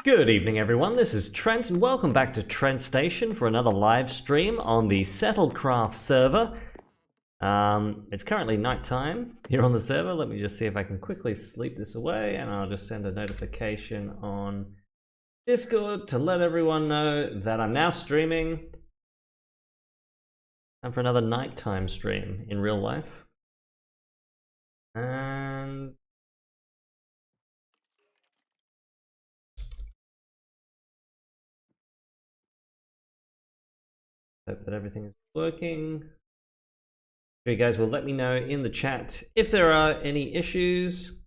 Good evening everyone, this is Trent and welcome back to Trent Station for another live stream on the Settlecraft server. It's currently nighttime here on the server. Let me just see if I can quickly sleep this away and I'll just send a notification on Discord to let everyone know that I'm now streaming. Time for another nighttime stream in real life. And hope that everything is working. You guys will let me know in the chat if there are any issues.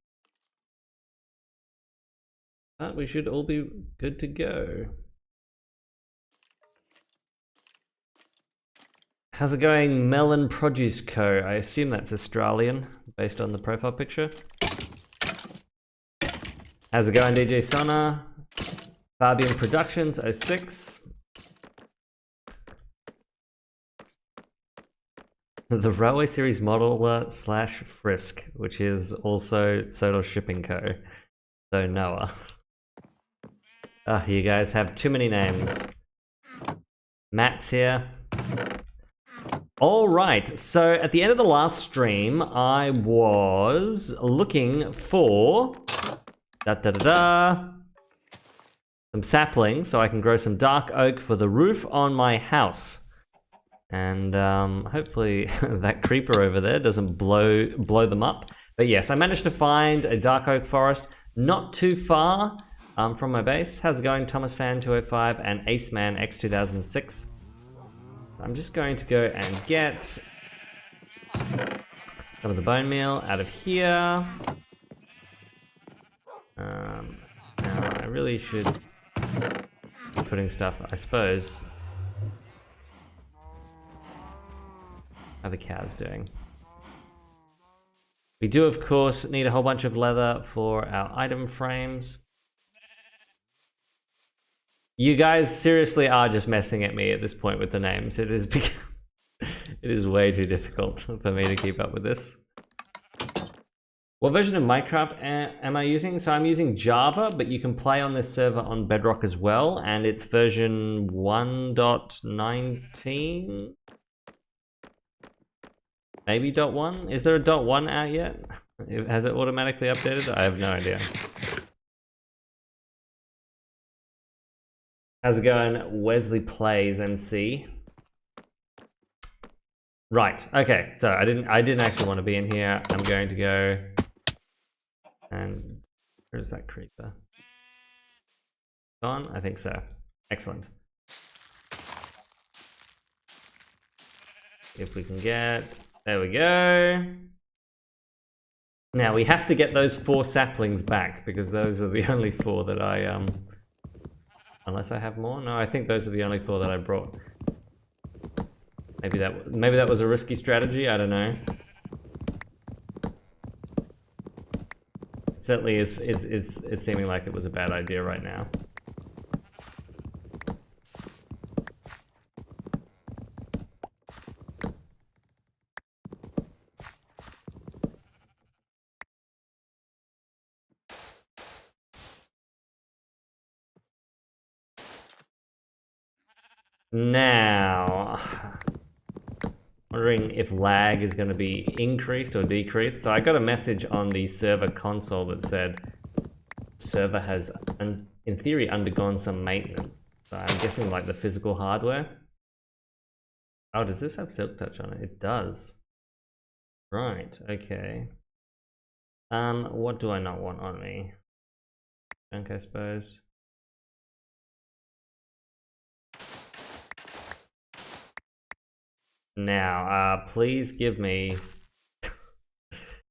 But we should all be good to go. How's it going, Melon Produce Co? I assume that's Australian, based on the profile picture. How's it going, DJ Sona? Fabian Productions 06. The Railway Series Modeler / Frisk, which is also Soda Shipping Co. So Noah. You guys have too many names. Matt's here. Alright, so at the end of the last stream, I was looking for some saplings so I can grow some dark oak for the roof on my house. And hopefully that creeper over there doesn't blow them up. But yes, I managed to find a dark oak forest not too far from my base. How's it going, Thomas Fan 205 and Ace Man X 2006? I'm just going to go and get some of the bone meal out of here. Now I really should be putting stuff, I suppose. How are the cows doing? We do, of course, need a whole bunch of leather for our item frames. You guys seriously are just messing at me at this point with the names. It is way too difficult for me to keep up with this. What version of Minecraft am I using? So I'm using Java, but you can play on this server on Bedrock as well, and it's version 1.19. Maybe .1? Is there a .1 out yet? Has it automatically updated? I have no idea. How's it going? Wesley Plays MC. Right, okay, so I didn't actually want to be in here. I'm going to go and where's that creeper? Gone? I think so. Excellent. If we can get, there we go. Now we have to get those 4 saplings back because those are the only 4 that I unless I have more. No, I think those are the only 4 that I brought. Maybe that was a risky strategy. I don't know. It certainly is seeming like it was a bad idea right now. Now, wondering if lag is going to be increased or decreased. So I got a message on the server console that said the server has, in theory, undergone some maintenance. So I'm guessing like the physical hardware. Oh, does this have Silk Touch on it? It does. Right, okay. What do I not want on me? Junk, I suppose. Now, please give me... It's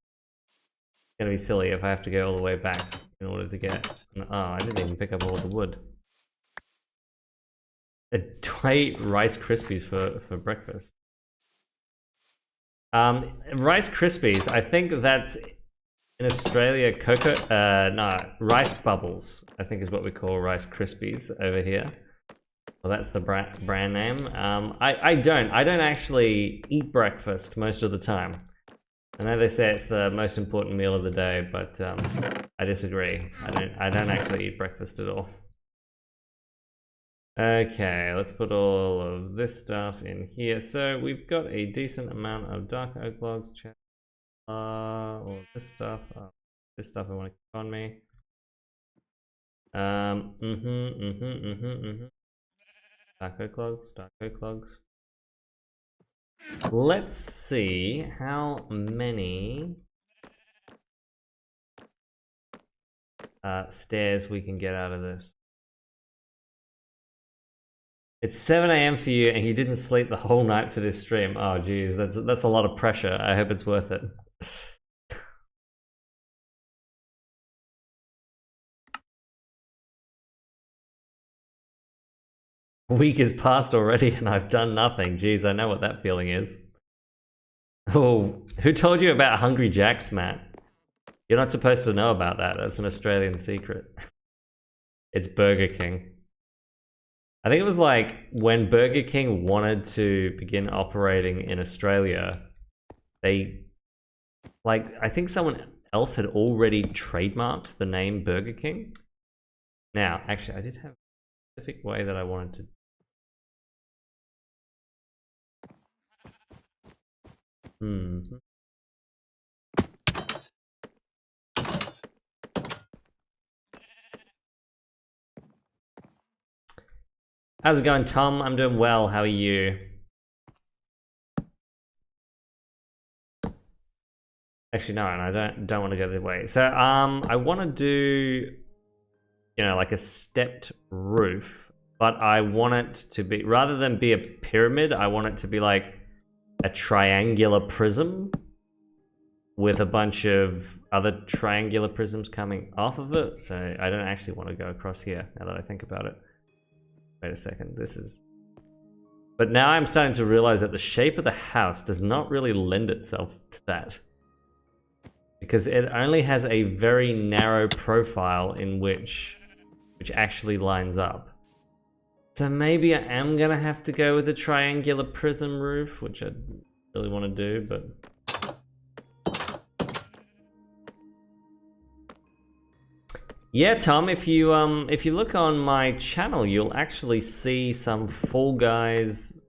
gonna be silly if I have to go all the way back in order to get... Oh, I didn't even pick up all the wood. Do I eat Rice Krispies for breakfast? Rice Krispies, I think that's in Australia Rice Bubbles, I think is what we call Rice Krispies over here. Well, that's the brand name. I don't actually eat breakfast most of the time. I know they say it's the most important meal of the day, but I disagree. I don't actually eat breakfast at all. Okay, let's put all of this stuff in here. So we've got a decent amount of dark oak logs, all this stuff. This stuff I want to keep on me. Dark oak logs, dark oak logs. Let's see how many stairs we can get out of this. It's 7 AM for you and you didn't sleep the whole night for this stream. Oh geez, that's a lot of pressure. I hope it's worth it. A week is past already and I've done nothing. Geez, I know what that feeling is. Oh, who told you about Hungry Jacks, Matt? You're not supposed to know about that. That's an Australian secret. It's Burger King. I think it was like when Burger King wanted to begin operating in Australia, they, like, I think someone else had already trademarked the name Burger King. Now, actually, I did have a specific way that I wanted to. How's it going, Tom? I'm doing well. How are you? Actually, no, and I don't want to go the way. So, I want to do, you know, like a stepped roof, but I want it to be, rather than be a pyramid, I want it to be like a triangular prism with a bunch of other triangular prisms coming off of it. So I don't actually want to go across here now that I think about it. Wait a second, this is... But now I'm starting to realize that the shape of the house does not really lend itself to that. Because it only has a very narrow profile in which actually lines up. So maybe I am gonna have to go with a triangular prism roof, which I really want to do, but... Yeah, Tom, if you look on my channel, you'll actually see some Fall Guys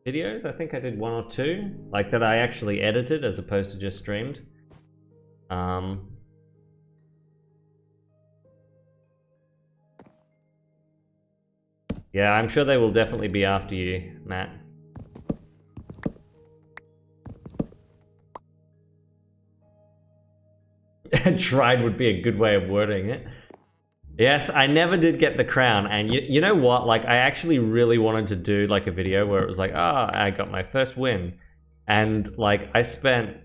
videos. I think I did 1 or 2, like that I actually edited as opposed to just streamed. Yeah, I'm sure they will definitely be after you, Matt. Tried would be a good way of wording it. Yes, I never did get the crown, and you know what? Like, I actually really wanted to do like a video where it was like, oh, I got my first win, and like I spent,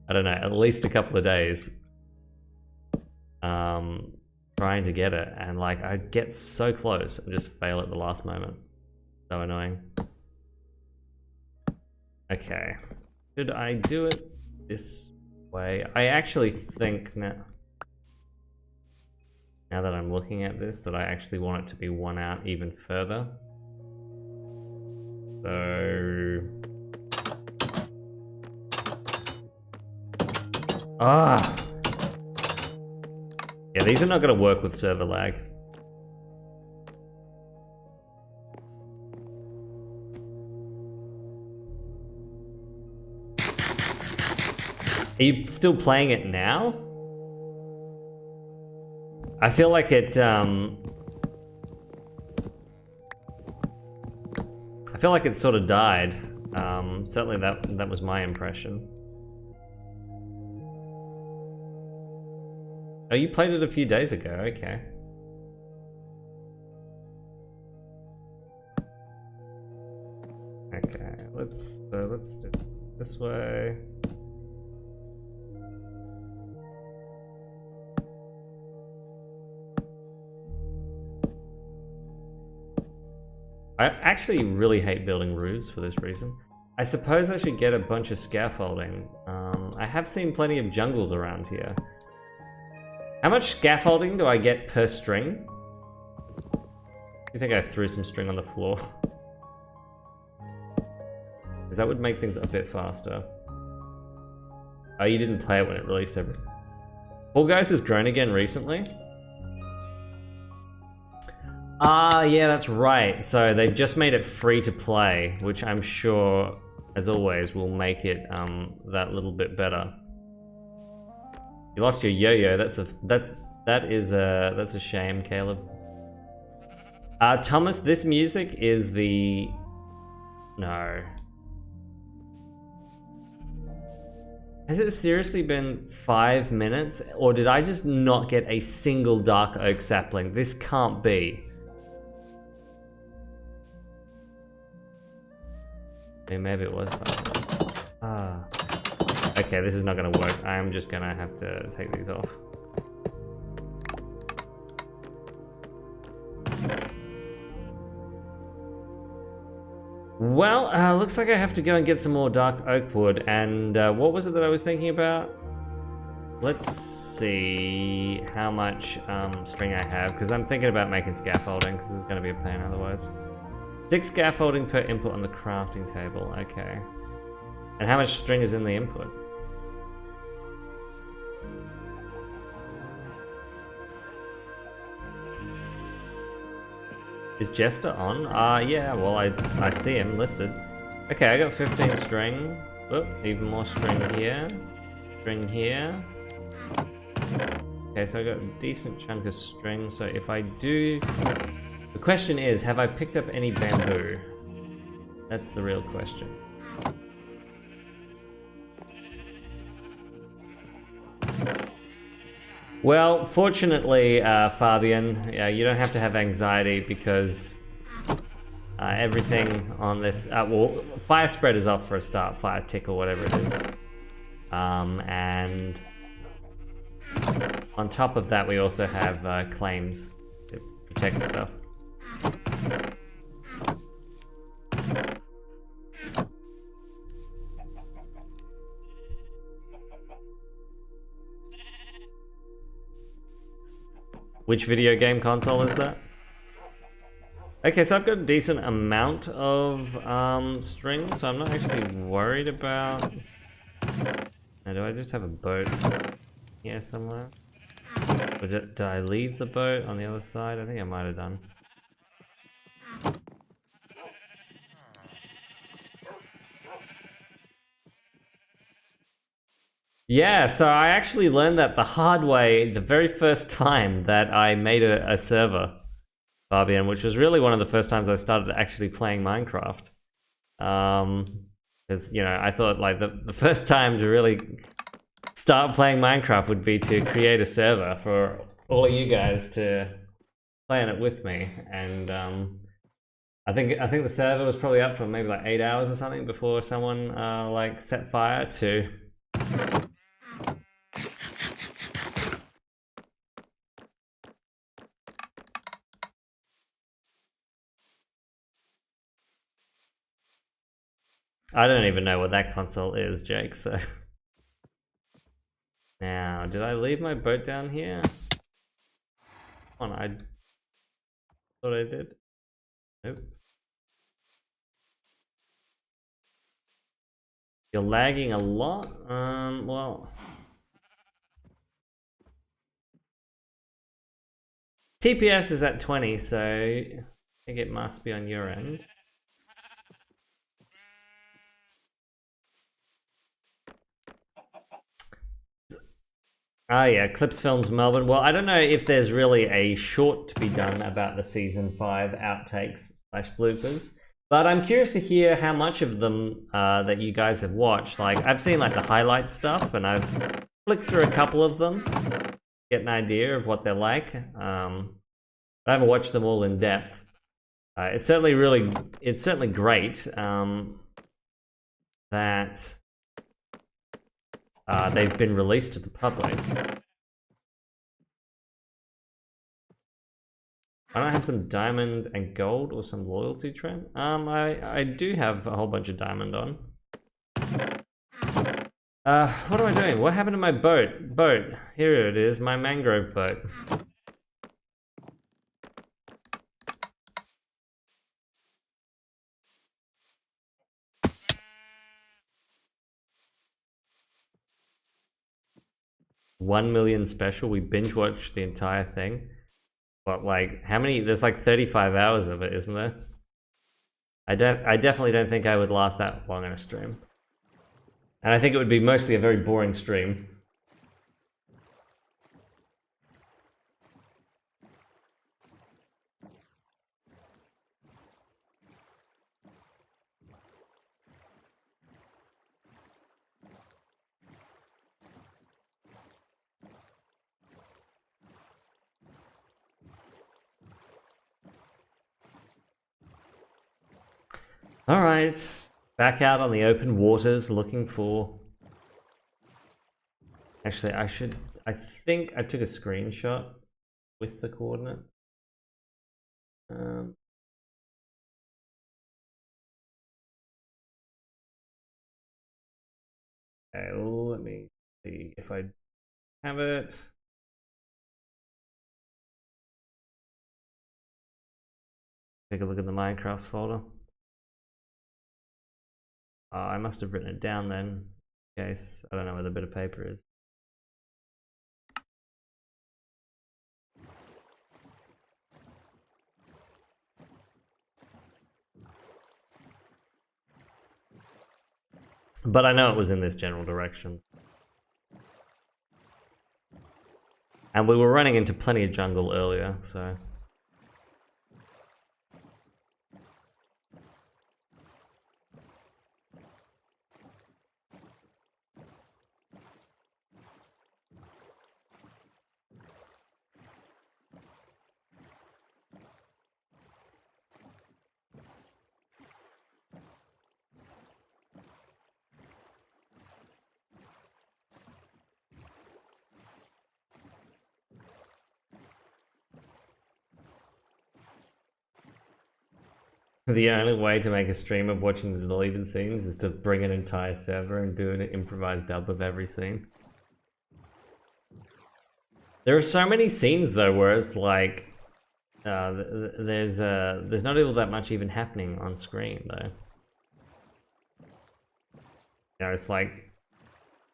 I don't know, at least a couple of days, trying to get it, and like I'd get so close and just fail at the last moment. So annoying. Okay, should I do it this way? I actually think now that I'm looking at this, that I actually want it to be one out even further. So... Ah! Yeah, these are not going to work with server lag. Are you still playing it now? I feel like it, I feel like it sort of died. Certainly that was my impression. Oh, you played it a few days ago, okay. Okay, let's do it this way. I actually really hate building roofs for this reason. I suppose I should get a bunch of scaffolding. I have seen plenty of jungles around here. How much scaffolding do I get per string? I think I threw some string on the floor. Because that would make things a bit faster. Oh, you didn't play it when it released over. Fall Guys has grown again recently. Ah, yeah, that's right. So they've just made it free to play, which I'm sure, as always, will make it that little bit better. You lost your yo-yo. That's a shame, Caleb. Thomas, this music is the no. Has it seriously been 5 minutes, or did I just not get a single dark oak sapling? This can't be. Maybe it was 5 minutes. Ah. Okay, this is not gonna work. I'm just gonna have to take these off. Well, looks like I have to go and get some more dark oak wood. And what was it that I was thinking about? Let's see how much string I have, because I'm thinking about making scaffolding, because this is going to be a pain otherwise. 6 scaffolding per input on the crafting table. Okay. And how much string is in the input? Is Jester on? Yeah, well, I see him listed. Okay, I got 15 string. Oh, even more string here. String here. Okay, so I got a decent chunk of string. So if I do... The question is, have I picked up any bamboo? That's the real question. Well, fortunately, Fabian, you don't have to have anxiety because everything on this... well, fire spread is off for a start, fire tick or whatever it is. And on top of that, we also have claims to protect stuff. Which video game console is that? Okay, so I've got a decent amount of string, so I'm not actually worried about... Now, do I just have a boat here somewhere? Or did I leave the boat on the other side? I think I might have done. Yeah, so I actually learned that the hard way the very first time that I made a server, Fabian, which was really one of the first times I started actually playing Minecraft. Because, you know, I thought like the first time to really start playing Minecraft would be to create a server for all of you guys to play on it with me. And I think the server was probably up for maybe like 8 hours or something before someone like set fire to... I don't even know what that console is, Jake, so... Now, did I leave my boat down here? Come on, I thought I did. Nope. You're lagging a lot? Well... TPS is at 20, so I think it must be on your end. Ah, yeah, Clips Films Melbourne. Well, I don't know if there's really a short to be done about the Season 5 outtakes / bloopers, but I'm curious to hear how much of them that you guys have watched. Like, I've seen like the highlight stuff, and I've flicked through a couple of them, get an idea of what they're like. I haven't watched them all in depth. It's certainly great that they've been released to the public. I don't have some diamond and gold or some loyalty trend. I do have a whole bunch of diamond on. What am I doing? What happened to my boat? Boat. Here it is, my mangrove boat. $1 million special. We binge watched the entire thing. what, like, how many? There's like 35 hours of it, isn't there? I definitely don't think I would last that long on a stream. And I think it would be mostly a very boring stream. Alright, back out on the open waters looking for... Actually, I think I took a screenshot with the coordinates. Okay, let me see if I have it. Take a look at the Minecraft folder. I must have written it down then, in case I don't know where the bit of paper is. But I know it was in this general direction. And we were running into plenty of jungle earlier, so... The only way to make a stream of watching the deleted scenes is to bring an entire server and do an improvised dub of every scene. There are so many scenes though where it's like there's not all that much even happening on screen though. You know, it's like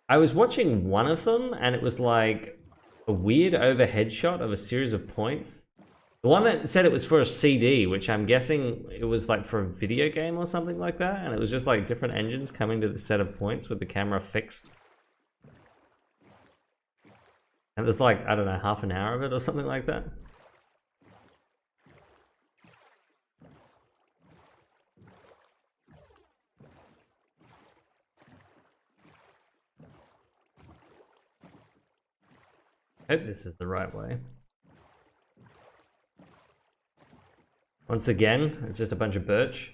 I was watching one of them and it was like a weird overhead shot of a series of points. The one that said it was for a CD, which I'm guessing it was like for a video game or something like that, and it was just like different engines coming to the set of points with the camera fixed. And there's like, I don't know, half an hour of it or something like that. I hope this is the right way. Once again, it's just a bunch of birch.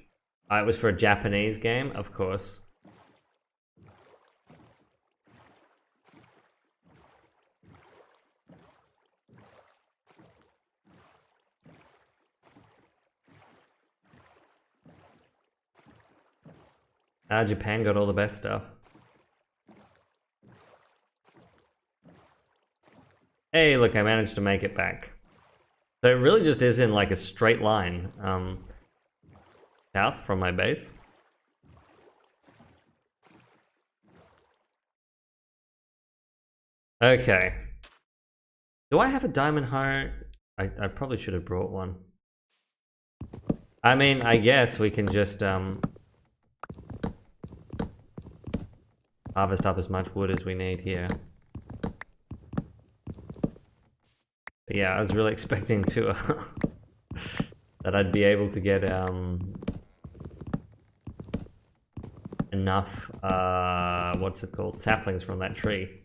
It was for a Japanese game, of course. Japan got all the best stuff. Hey, look, I managed to make it back. So it really just is in like a straight line south from my base. Okay. Do I have a diamond heart? I probably should have brought one. I mean, I guess we can just harvest up as much wood as we need here. But yeah, I was really expecting to that I'd be able to get enough what's it called, saplings from that tree.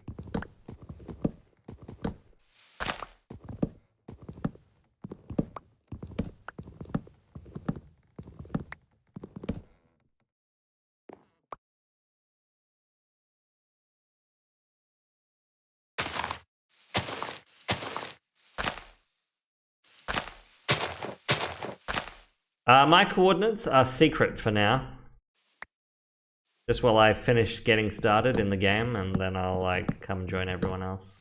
My coordinates are secret for now. Just while I finish getting started in the game, and then I'll like come join everyone else.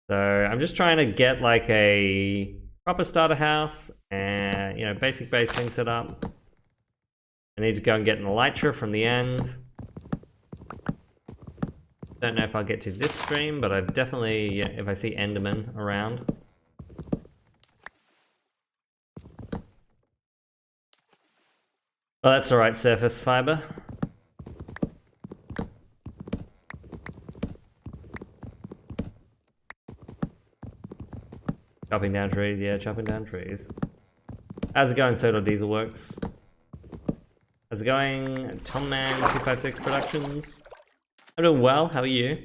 So I'm just trying to get like a proper starter house and, you know, basic base thing set up. I need to go and get an elytra from the end. Don't know if I'll get to this stream, but I've definitely, yeah, if I see Enderman around. Oh, that's alright, surface fiber. Chopping down trees, yeah, chopping down trees. How's it going, Soda Diesel Works? How's it going, Tomman256 Productions? I'm doing well, how are you?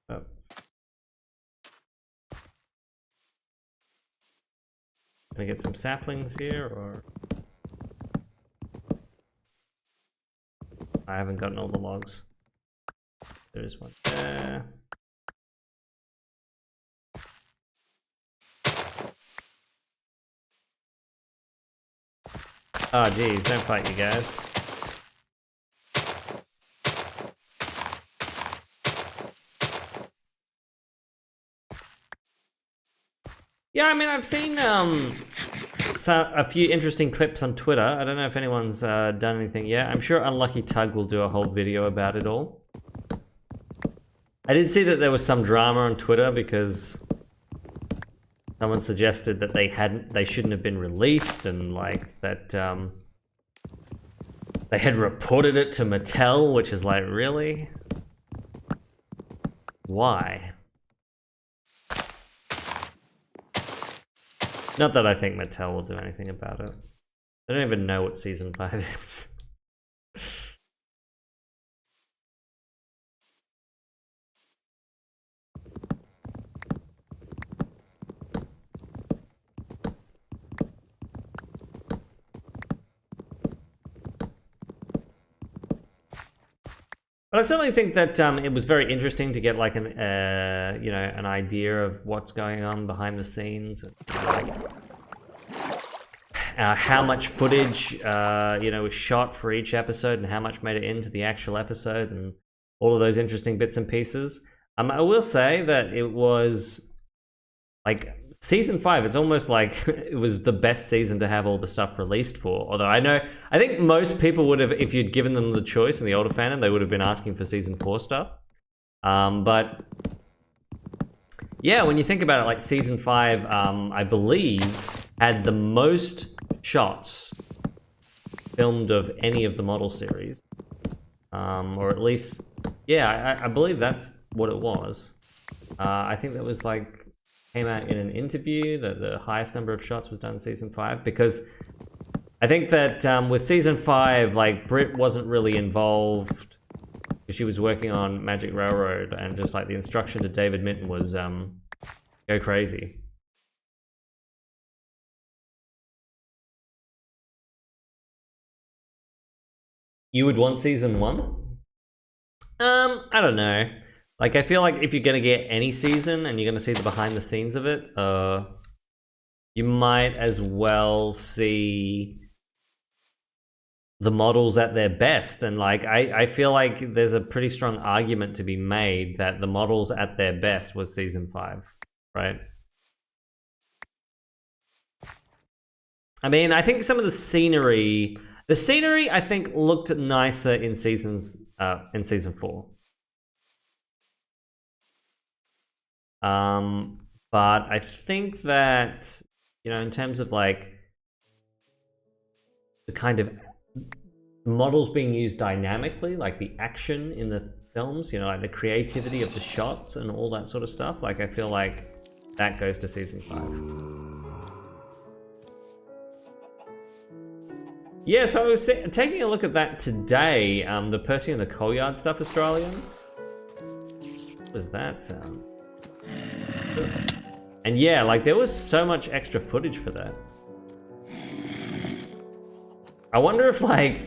Oh. Gonna get some saplings here, or... I haven't gotten all the logs. There's one there. Oh geez, don't fight you guys. Yeah, I mean, I've seen a few interesting clips on Twitter. I don't know if anyone's done anything yet. I'm sure Unlucky Tug will do a whole video about it all. I did see that there was some drama on Twitter because someone suggested that they shouldn't have been released, and like that they had reported it to Mattel, which is like, really? Why? Not that I think Mattel will do anything about it. I don't even know what Season 5 is. But I certainly think that it was very interesting to get like an you know, an idea of what's going on behind the scenes, like how much footage you know, was shot for each episode, and how much made it into the actual episode, and all of those interesting bits and pieces. I will say that it was like Season 5, it's almost like it was the best season to have all the stuff released for. Although I think most people would have, if you'd given them the choice in the older fandom, they would have been asking for Season 4 stuff. But yeah, when you think about it, like Season 5, I believe, had the most shots filmed of any of the model series. Or at least, yeah, I believe that's what it was. I think that was like, came out in an interview that the highest number of shots was done in Season 5, because I think that with Season 5, like, Britt wasn't really involved because she was working on Magic Railroad, and just like the instruction to David Minton was go crazy. You would want Season 1? I don't know. Like, I feel like if you're gonna get any season and you're gonna see the behind the scenes of it, you might as well see the models at their best. And like, I feel like there's a pretty strong argument to be made that the models at their best was Season 5, right? I mean, I think some of the scenery I think looked nicer in Season 4. But I think that, you know, in terms of like the kind of models being used dynamically, like the action in the films, you know, like the creativity of the shots and all that sort of stuff, like I feel like that goes to Season 5. Yeah, so I was taking a look at that today, the Percy and the Coalyard stuff Australian. What does that sound? And yeah, like there was so much extra footage for that. I wonder if like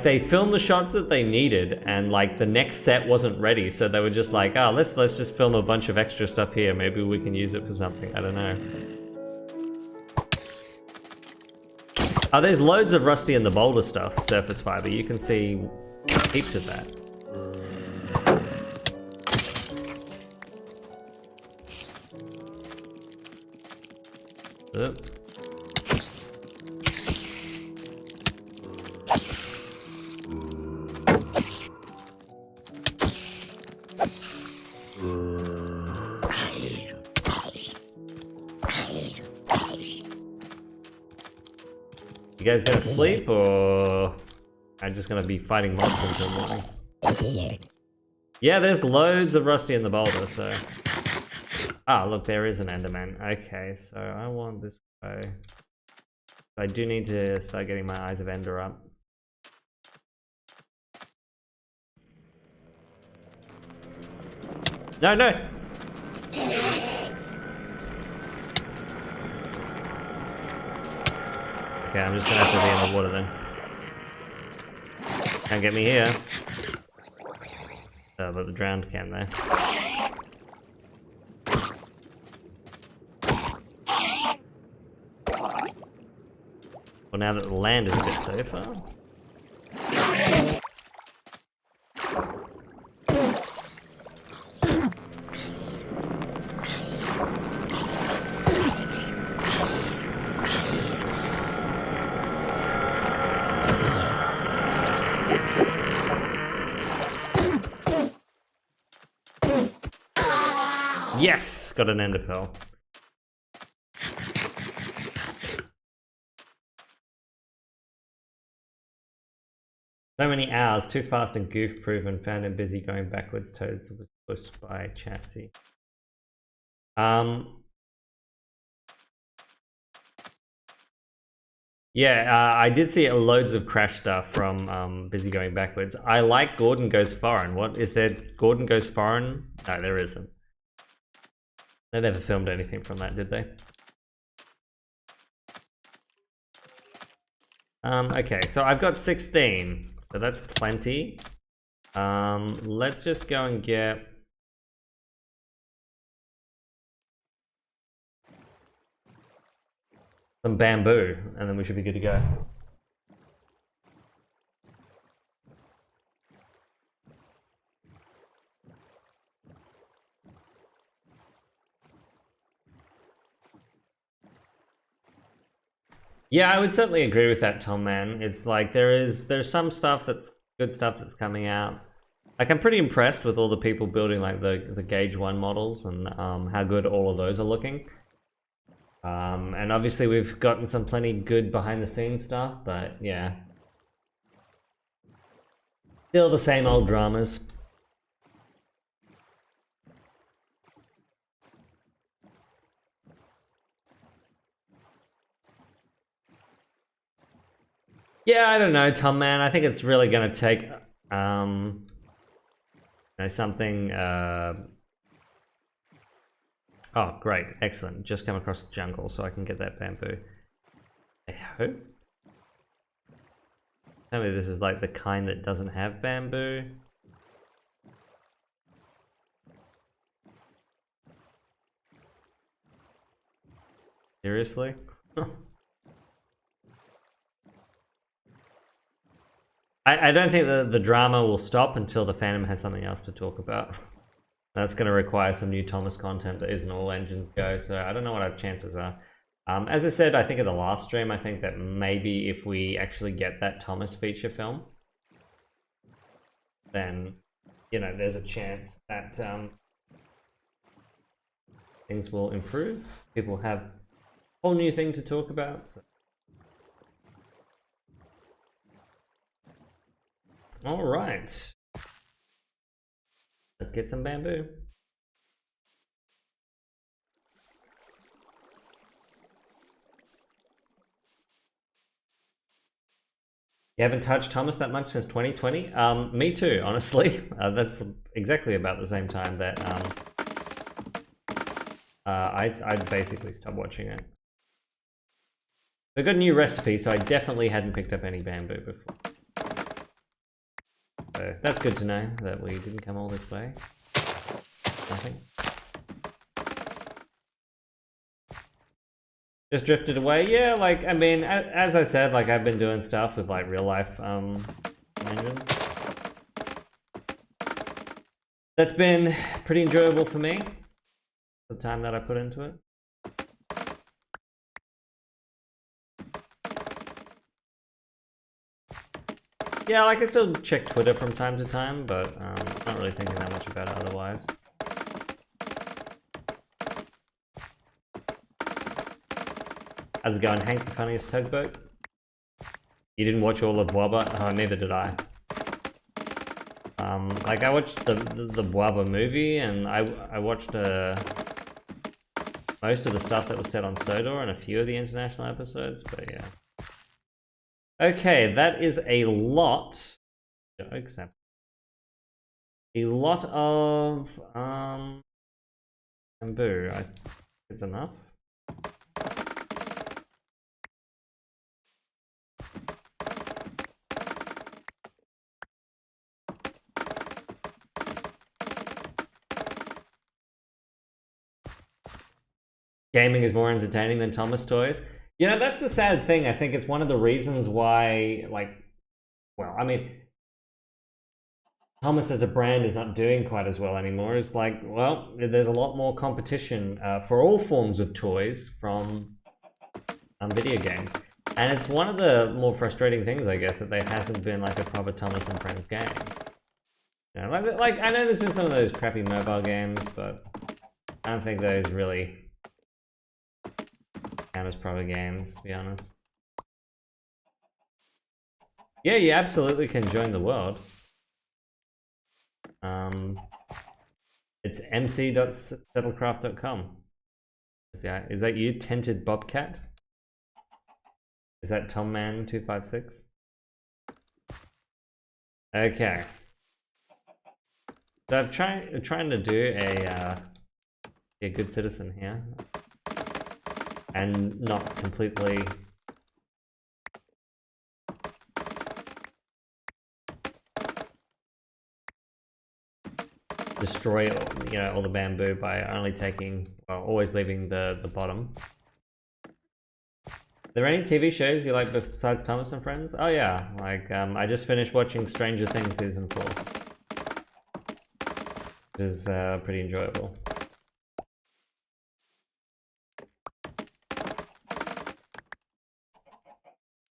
they filmed the shots that they needed, and like the next set wasn't ready, so they were just like, oh, let's just film a bunch of extra stuff here. Maybe we can use it for something. I don't know. Oh, there's loads of Rusty and the Boulder stuff, surface fiber. You can see heaps of that. You guys gonna sleep, or I'm just gonna be fighting mobs until morning? Yeah, there's loads of rusty in the boulder, so... Ah, look, there is an Enderman. Okay, so I want this way. I do need to start getting my Eyes of Ender up. No, no! Okay, I'm just gonna have to be in the water then. Can't get me here. But the drowned can there. Well, now that the land is a bit safer. Yes! Got an ender pearl. So many hours, too fast and goof proven, found him busy going backwards, toads was pushed by chassis. Yeah, I did see loads of crash stuff from busy going backwards. I like Gordon Goes Foreign. What is there? Gordon Goes Foreign? No, there isn't. They never filmed anything from that, did they? Okay, so I've got 16, so that's plenty. Let's just go and get... some bamboo, and then we should be good to go. Yeah, I would certainly agree with that, Tom, man. It's like there's some stuff that's good stuff that's coming out. Like, I'm pretty impressed with all the people building like the Gauge 1 models and how good all of those are looking. And obviously we've gotten some plenty good behind the scenes stuff, but yeah. Still the same old dramas. Yeah, I don't know, Tom, man. I think it's really gonna take, you know, something, Oh, great. Excellent. Just come across the jungle so I can get that bamboo. I hope. Tell me this is like the kind that doesn't have bamboo. Seriously? I don't think the drama will stop until the fandom has something else to talk about. That's going to require some new Thomas content that isn't all engines go, so I don't know what our chances are. As I said, I think in the last stream, I think that maybe if we actually get that Thomas feature film, then, you know, there's a chance that things will improve. People have a whole new thing to talk about. So. All right. Let's get some bamboo. You haven't touched Thomas that much since 2020? Me too, honestly. That's exactly about the same time that I basically stopped watching it. I got a new recipe, so I definitely hadn't picked up any bamboo before. So that's good to know that we didn't come all this way. Nothing. Just drifted away. Yeah, like, I mean, as I said, like, I've been doing stuff with, like, real life engines. That's been pretty enjoyable for me, the time that I put into it. Yeah, like, I still check Twitter from time to time, but not really thinking that much about it otherwise. How's it going, Hank, the funniest tugboat? You didn't watch all of Wobba? Oh, neither did I. Like I watched the Wobba movie, and I watched most of the stuff that was said on Sodor and a few of the international episodes, but yeah. Okay, that is a lot. Except a lot of bamboo. I think it's enough. Gaming is more entertaining than Thomas toys. You know, that's the sad thing. I think it's one of the reasons why, like, well, I mean, Thomas as a brand is not doing quite as well anymore. Is like, well, there's a lot more competition for all forms of toys from video games. And it's one of the more frustrating things, I guess, that there hasn't been like a proper Thomas and Friends game. You know, like I know there's been some of those crappy mobile games, but I don't think those really count as proper games, to be honest. Yeah, you absolutely can join the world. It's mc.settlecraft.com. Is that you, Tented Bobcat? Is that Tomman256? Okay. So I'm trying to do a good citizen here, and not completely destroy all the bamboo by only taking, well, always leaving the bottom. Are there any TV shows you like besides Thomas and Friends? Oh yeah, like I just finished watching Stranger Things season 4. Which is pretty enjoyable.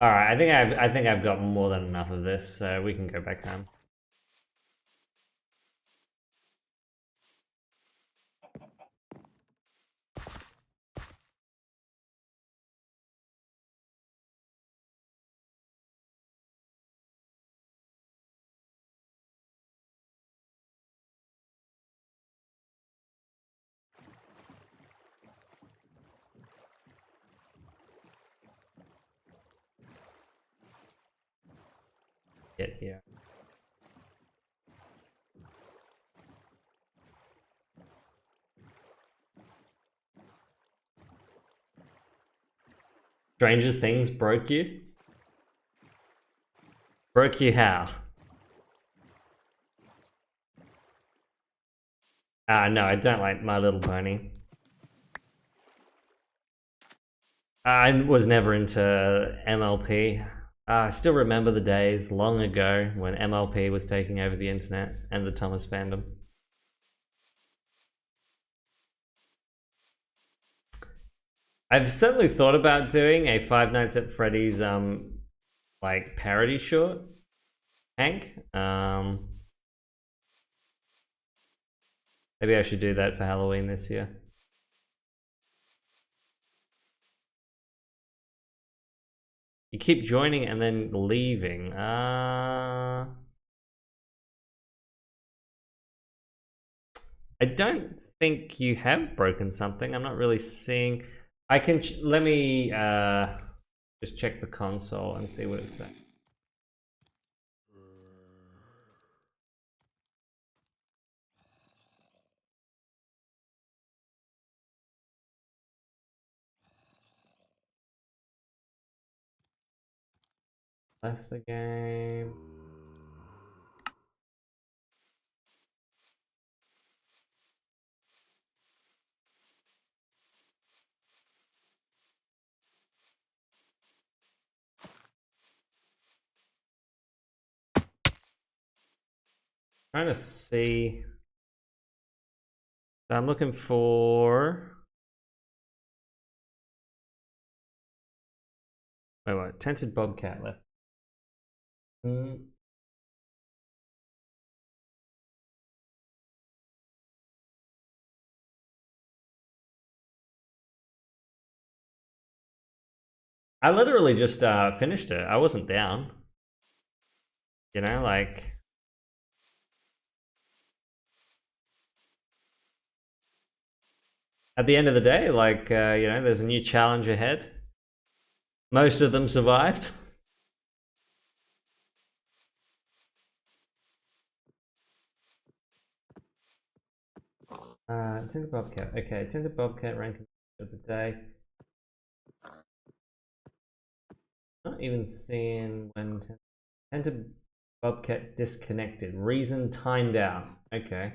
All right, I think I've got more than enough of this, so we can go back home. Get here. Stranger Things broke you? Broke you how? No, I don't like My Little Pony. I was never into MLP. I still remember the days long ago when MLP was taking over the internet and the Thomas fandom. I've certainly thought about doing a Five Nights at Freddy's like parody short, Hank. Maybe I should do that for Halloween this year. You keep joining and then leaving. I don't think you have broken something. I'm not really seeing. I can let me just check the console and see what it's saying. Left the game. Trying to see. So I'm looking for. Wait, what? Tented Bobcat left. I literally just finished it. I wasn't down. You know, like... At the end of the day, like, you know, there's a new challenge ahead. Most of them survived. Tinted Bobcat. Okay, Tinted Bobcat rank of the day. Not even seeing when Tinted Bobcat disconnected. Reason timed out. Okay.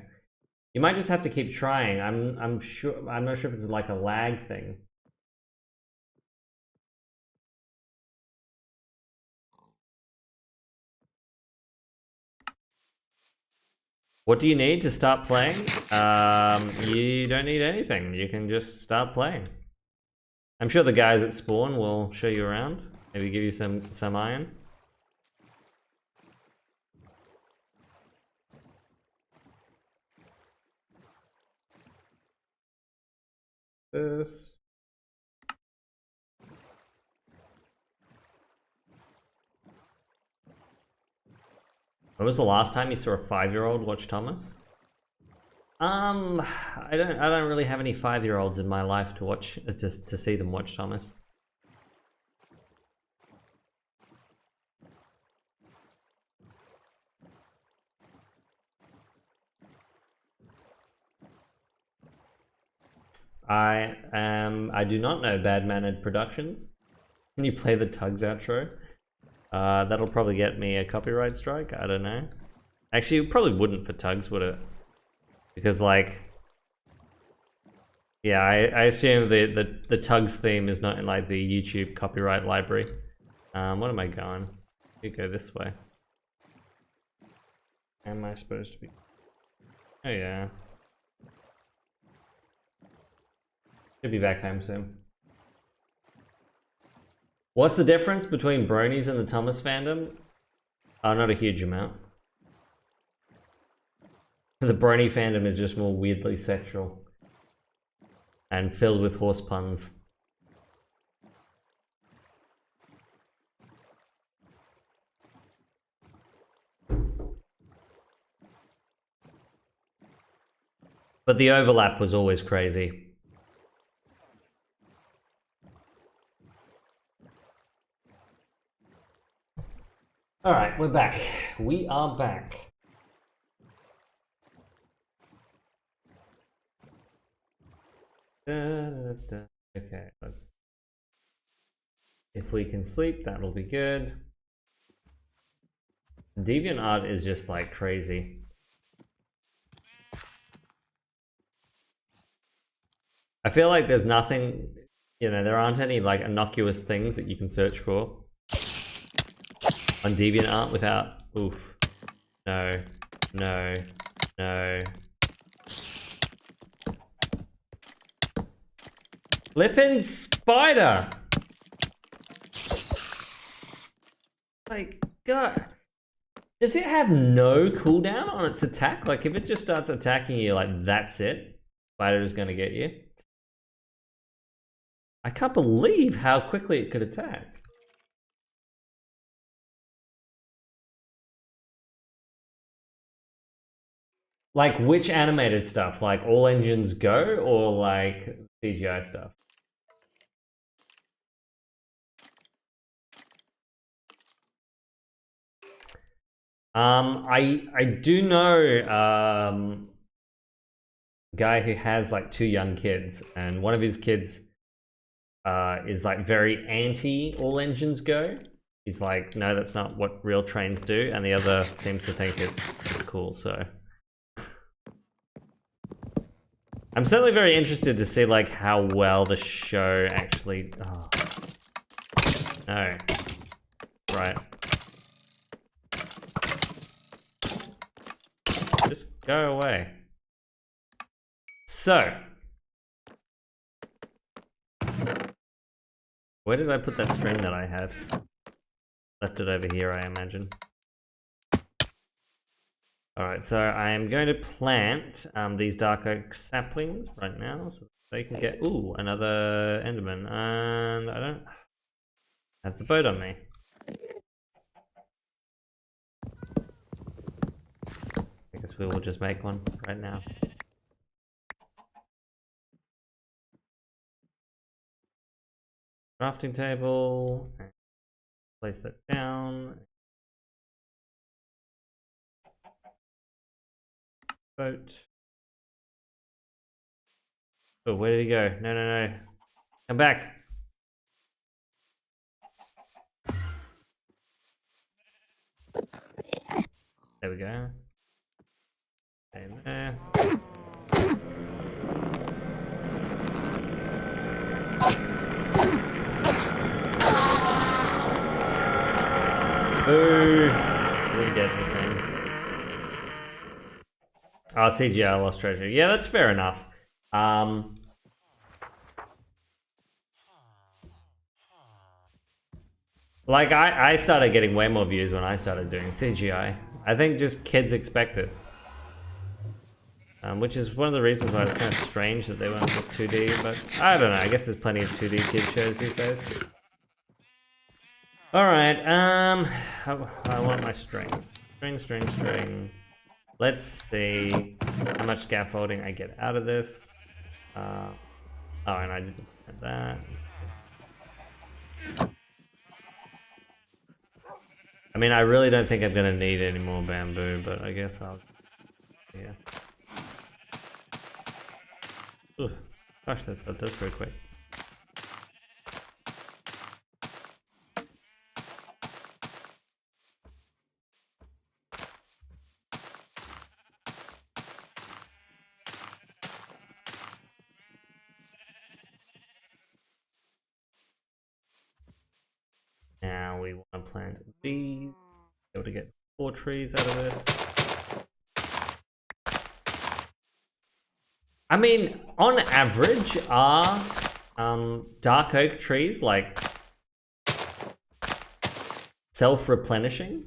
You might just have to keep trying. I'm sure I'm not sure if it's like a lag thing. What do you need to start playing? You don't need anything. You can just start playing. I'm sure the guys at spawn will show you around. Maybe give you some iron. This. When was the last time you saw a 5-year-old watch Thomas? I don't really have any 5-year-olds in my life to watch to see them watch Thomas. I do not know Bad Mannered Productions. Can you play the Tugs outro? That'll probably get me a copyright strike. I don't know. Actually, it probably wouldn't for Tugs, would it? Because like, yeah, I assume the Tugs theme is not in like the YouTube copyright library. What am I going? You go this way. Am I supposed to be? Oh yeah. Should be back home soon. What's the difference between bronies and the Thomas fandom? Oh, not a huge amount. The brony fandom is just more weirdly sexual and filled with horse puns. But the overlap was always crazy. All right, we're back. We are back. Okay, let's... If we can sleep, that'll be good. DeviantArt is just like crazy. I feel like there's nothing, you know, there aren't any like innocuous things that you can search for on DeviantArt without, oof, no, no, no. Flippin' spider! Like, God. Does it have no cooldown on its attack? Like, if it just starts attacking you, like, that's it? Spider is gonna get you. I can't believe how quickly it could attack. Like, which animated stuff? Like, all engines go, or like CGI stuff? I do know a guy who has like 2 young kids, and one of his kids is like very anti all engines go. He's like, no, that's not what real trains do, and the other seems to think it's cool. So I'm certainly very interested to see like how well the show actually. Oh. No, right. Just go away. So, where did I put that string that I had? Left it over here, I imagine. Alright, so I am going to plant these dark oak saplings right now so they can get... Ooh, another enderman. And I don't... Have the boat on me. I guess we will just make one right now. Crafting table. Place that down. Boat. Oh, where did he go? No, no, no. Come back. There we go. And there. Boo! Didn't get anything. Oh, CGI lost treasure. Yeah, that's fair enough. Like, I started getting way more views when I started doing CGI. I think just kids expect it. Which is one of the reasons why it's kind of strange that they went with 2D, but I don't know, I guess there's plenty of 2D kid shows these days. Alright, I want my string. String. Let's see how much scaffolding I get out of this. Oh, and I didn't have that. I mean, I really don't think I'm gonna need any more bamboo, but I guess I'll... Yeah. Ooh, gosh, that stuff does go quick. Now we want to plant these. Be able to get 4 trees out of this. I mean, on average, are dark oak trees like self-replenishing?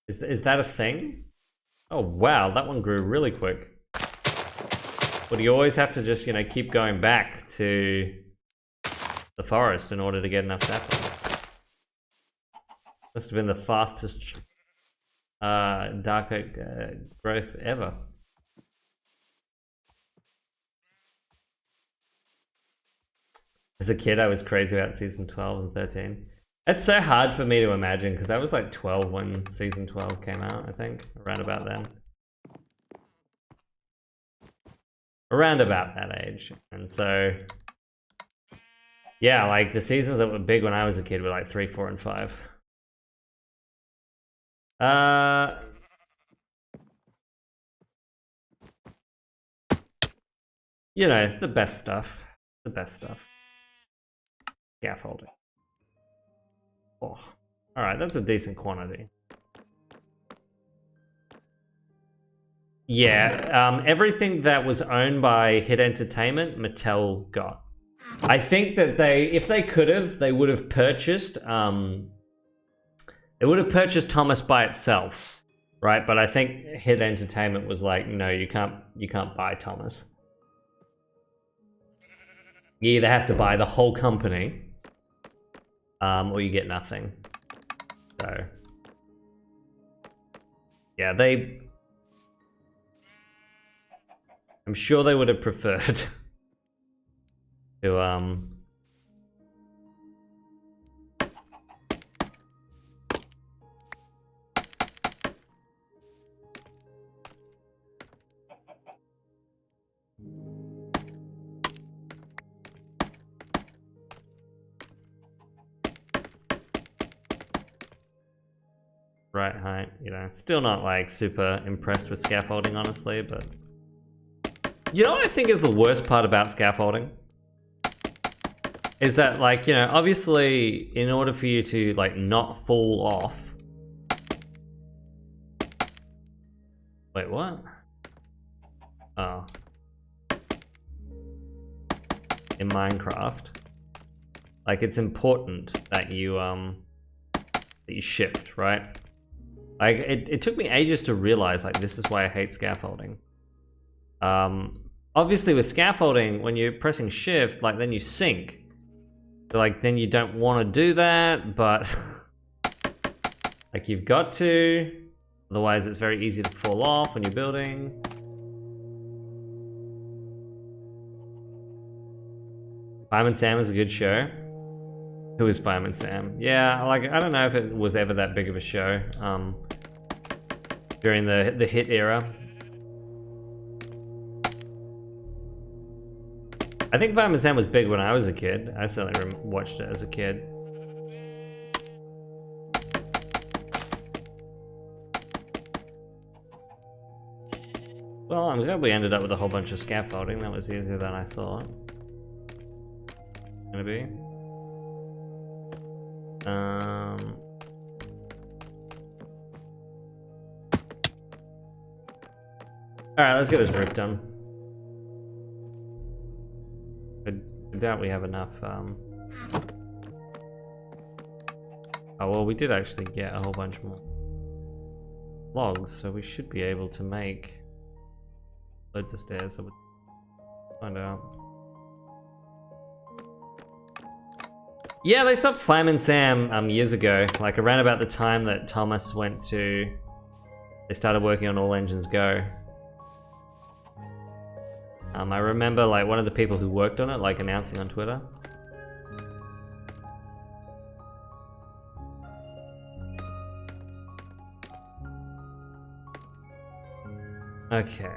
Is that a thing? Oh wow, that one grew really quick. But you always have to just, you know, keep going back to the forest in order to get enough saplings. Must have been the fastest dark oak growth ever. As a kid, I was crazy about season 12 and 13. It's so hard for me to imagine because I was like 12 when season 12 came out, I think, around about then. Around about that age. And so, yeah, like the seasons that were big when I was a kid were like 3, 4, and 5. You know, the best stuff. The best stuff. Scaffolding. Oh. Alright, that's a decent quantity. Yeah, everything that was owned by Hit Entertainment, Mattel got. I think that if they could have, they would have purchased, Thomas by itself, right? But I think Hit Entertainment was like, no, you can't buy Thomas. You either have to buy the whole company, or you get nothing. So, yeah, I'm sure they would have preferred to, right height, you know, still not like super impressed with scaffolding, honestly, but you know what I think is the worst part about scaffolding? Is that, like, you know, obviously in order for you to like not fall off. Wait, what? Oh. In Minecraft, like, it's important that you shift, right? Like, it took me ages to realize, like, this is why I hate scaffolding. Obviously with scaffolding, when you're pressing shift, like, then you sink. So, like, then you don't want to do that, but like you've got to. Otherwise, it's very easy to fall off when you're building. Fireman Sam is a good show. Who is Fireman Sam? Yeah, like I don't know if it was ever that big of a show during the hit era. I think Fireman Sam was big when I was a kid. I certainly watched it as a kid. Well, I'm glad we ended up with a whole bunch of scaffolding. That was easier than I thought. Gonna be. Alright, let's get this roof done. I doubt we have enough. Oh, well, we did actually get a whole bunch more logs, so we should be able to make loads of stairs. I would find out. Yeah, they stopped Fireman Sam years ago, like around about the time that Thomas went to. They started working on All Engines Go. I remember like one of the people who worked on it like announcing on Twitter. Okay.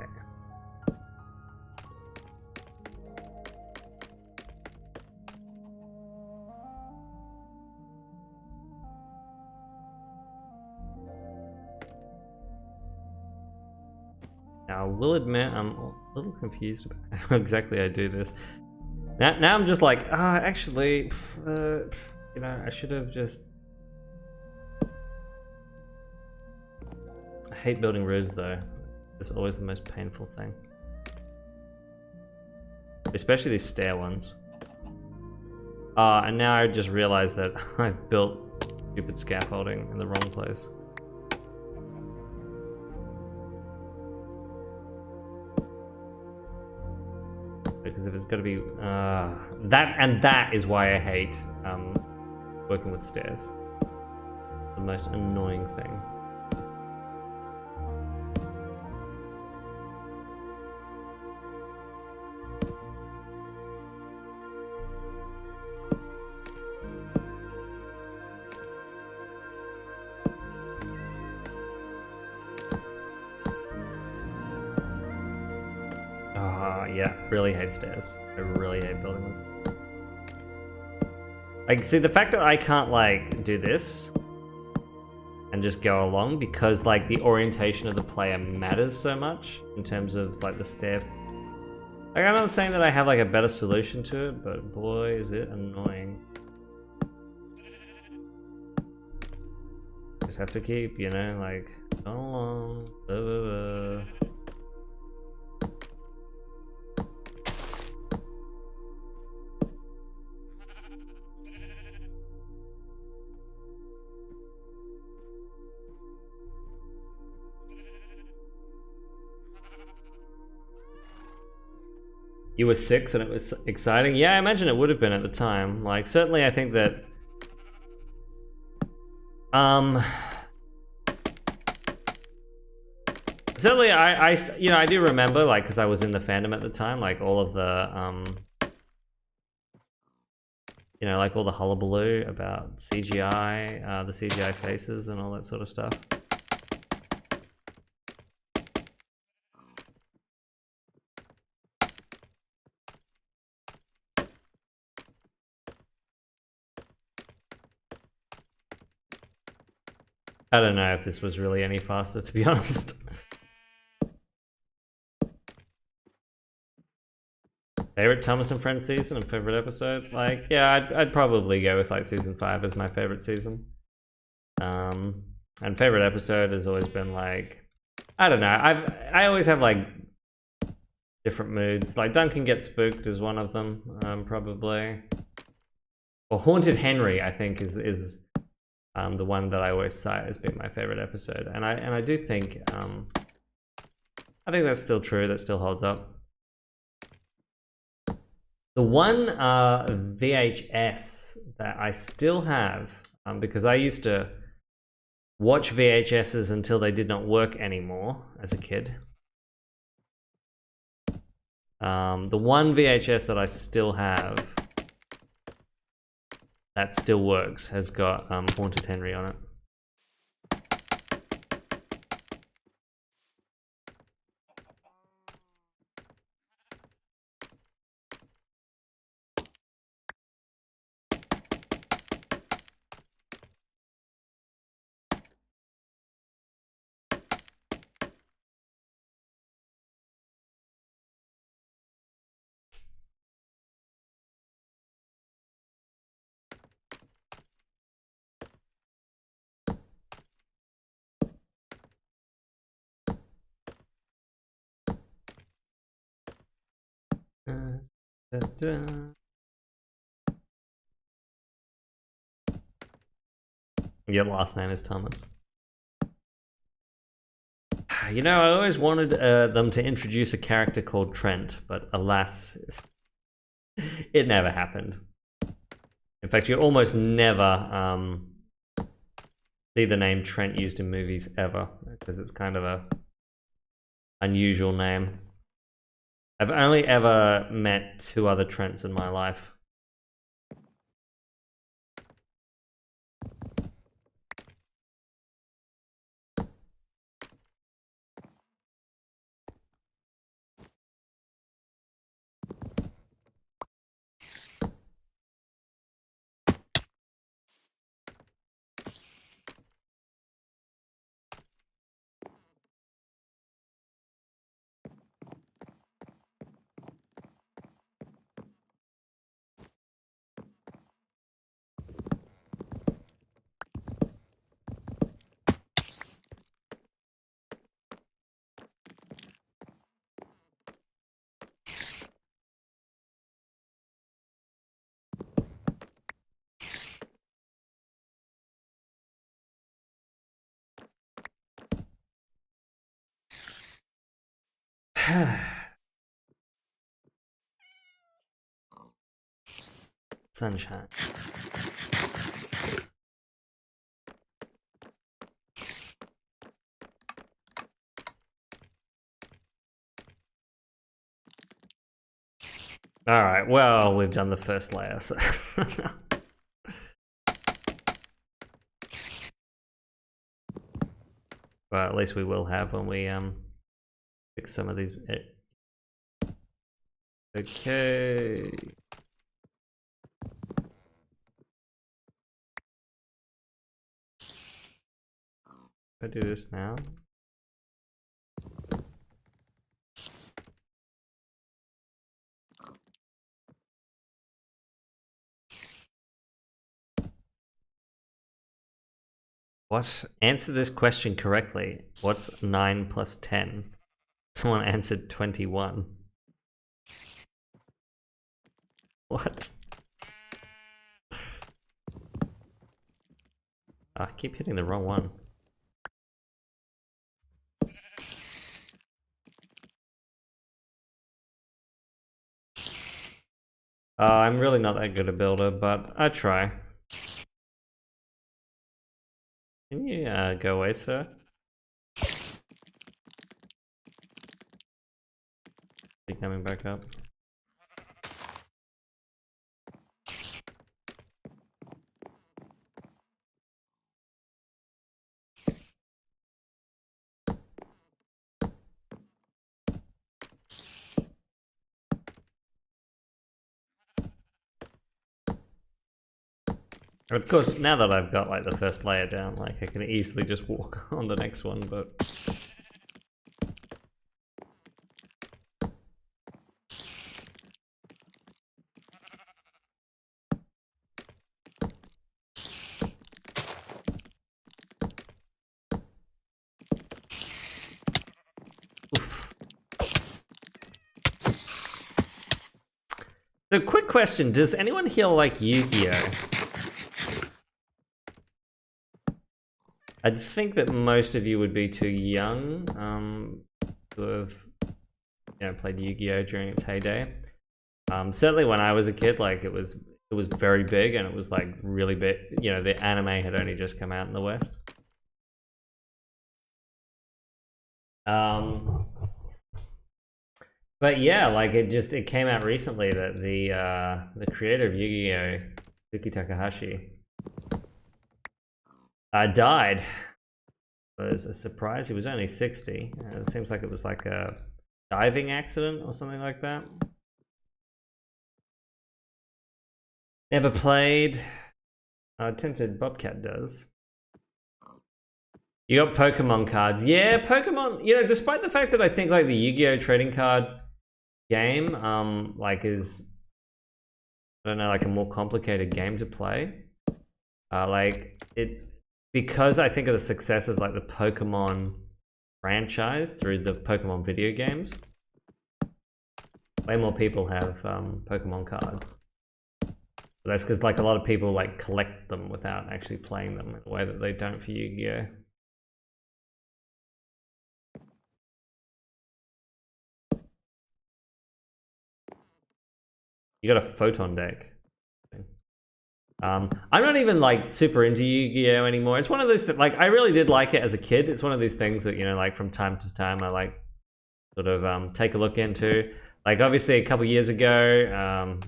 Now, I will admit I'm a little confused about how exactly I do this. Now I'm just like, actually, you know, I should have just... I hate building roofs though. It's always the most painful thing. Especially these stair ones. And now I just realized that I've built stupid scaffolding in the wrong place. Because if it's got to be that is why I hate working with stairs. The most annoying thing. Yeah, really hate stairs. I really hate building this. Like, see, the fact that I can't, like, do this and just go along because, like, the orientation of the player matters so much in terms of, like, the stair. Like, I'm not saying that I have, like, a better solution to it, but boy, is it annoying. Just have to keep, you know, like, going along. Blah, blah, blah. You were 6 and it was exciting? Yeah, I imagine it would have been at the time. Like, certainly I think that... Certainly you know, I do remember, like, because I was in the fandom at the time, like, all of the, you know, like, all the hullabaloo about CGI, the CGI faces and all that sort of stuff. I don't know if this was really any faster, to be honest. Favorite Thomas and Friends season and favorite episode? Like, yeah, I'd probably go with like season 5 as my favorite season. And favorite episode has always been like, I don't know. I always have like different moods. Like Duncan Gets Spooked is one of them, probably. Or Haunted Henry, I think, is the one that I always cite as being my favorite episode. And I do think I think that's still true. That still holds up. The one VHS that I still have, because I used to watch VHSs until they did not work anymore as a kid. The one VHS that I still have that still works has got Haunted Henry on it. Your last name is Thomas. You know, I always wanted them to introduce a character called Trent, but alas, it never happened. In fact, you almost never see the name Trent used in movies ever, because it's kind of a unusual name. I've only ever met 2 other Trents in my life. Sunshine. Alright, well, we've done the first layer, so... Well, at least we will have when we fix some of these. Okay. I do this now. What? Answer this question correctly. What's 9 plus 10? Someone answered 21. What? I keep hitting the wrong one. I'm really not that good a builder, but I try. Can you go away, sir? Be coming back up. Of course, now that I've got like the first layer down, like I can easily just walk on the next one, but... Oof. So quick question, does anyone here like Yu-Gi-Oh? I think that most of you would be too young to have played Yu-Gi-Oh during its heyday. Certainly when I was a kid, like it was very big and it was like really big. You know, the anime had only just come out in the West. But yeah, like it came out recently that the creator of Yu-Gi-Oh, Suki Takahashi, died. It was a surprise. He was only 60. It seems like it was like a diving accident or something like that. Never played. Tinted Bobcat does. You got Pokemon cards. Yeah, Pokemon, you know, despite the fact that I think like the Yu-Gi-Oh trading card game, like is, I don't know, like a more complicated game to play. Like it, because I think of the success of like the Pokemon franchise through the Pokemon video games, way more people have Pokemon cards. But that's because like a lot of people like collect them without actually playing them in a way that they don't for Yu-Gi-Oh. You got a photon deck. I'm not even like super into Yu-Gi-Oh anymore. It's one of those that like I really did like it as a kid. It's one of these things that, you know, like from time to time I like sort of take a look into. Like obviously a couple years ago,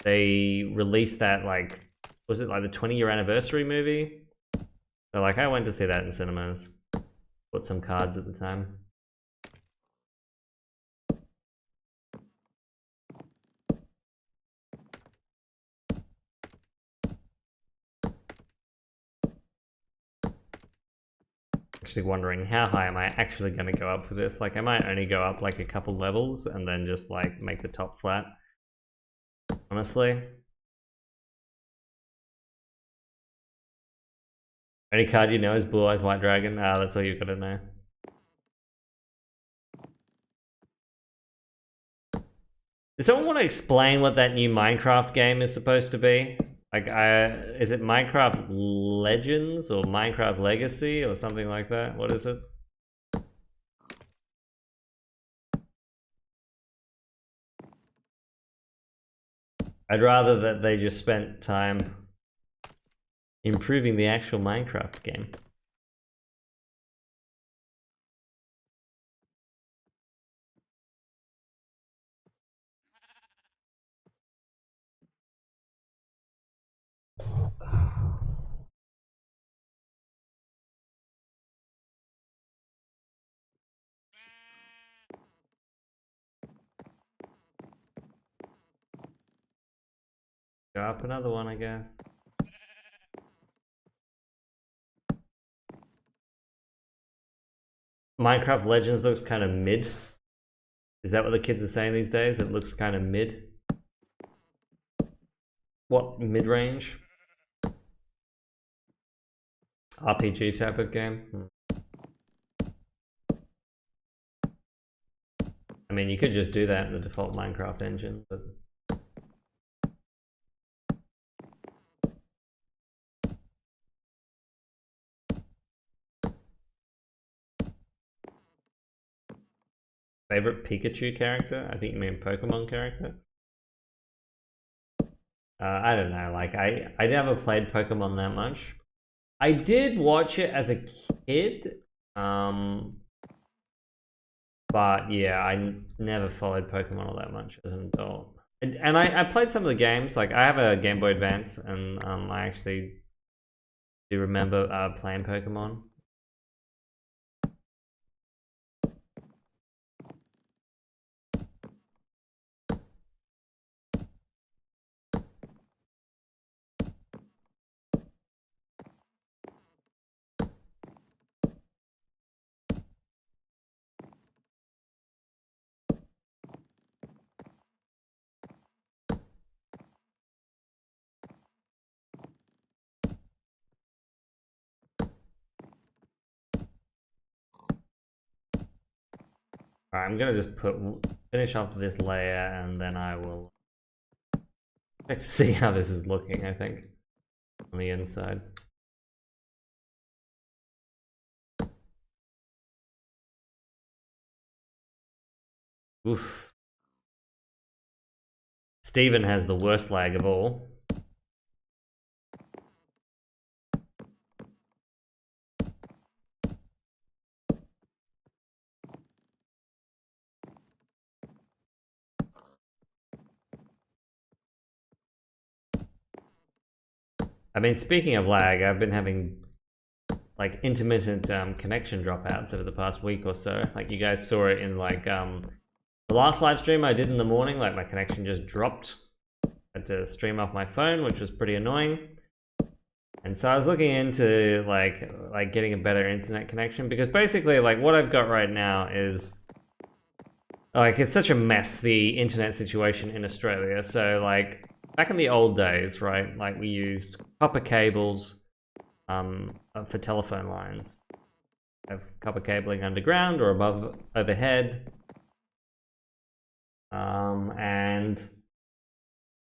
they released that like, was it like the 20-year anniversary movie? So like I went to see that in cinemas. Bought some cards at the time. Actually wondering how high am I actually going to go up for this? Like I might only go up like a couple levels and then just like make the top flat. Honestly. Any card you know is Blue Eyes White Dragon. That's all you've got to know. Does someone want to explain what that new Minecraft game is supposed to be? Like, is it Minecraft Legends or Minecraft Legacy or something like that? What is it? I'd rather that they just spent time improving the actual Minecraft game. Go up another one, I guess. Minecraft Legends looks kind of mid. Is that what the kids are saying these days? It looks kind of mid. What, mid-range? RPG type of game? I mean, you could just do that in the default Minecraft engine, but... Favorite Pikachu character? I think you mean Pokemon character? I don't know, like, I never played Pokemon that much. I did watch it as a kid, but yeah, I never followed Pokemon all that much as an adult. And I played some of the games, like I have a Game Boy Advance, and I actually do remember playing Pokemon. Alright, I'm gonna just finish off this layer, and then I will check to see how this is looking, I think, on the inside. Oof. Steven has the worst lag of all. I mean, speaking of lag, I've been having like intermittent connection dropouts over the past week or so. Like you guys saw it in like the last live stream I did in the morning. Like my connection just dropped. I had to stream off my phone, which was pretty annoying. And so I was looking into like getting a better internet connection, because basically like what I've got right now is like it's such a mess, the internet situation in Australia. So like back in the old days, right? Like we used copper cables for telephone lines. Have copper cabling underground or above overhead. And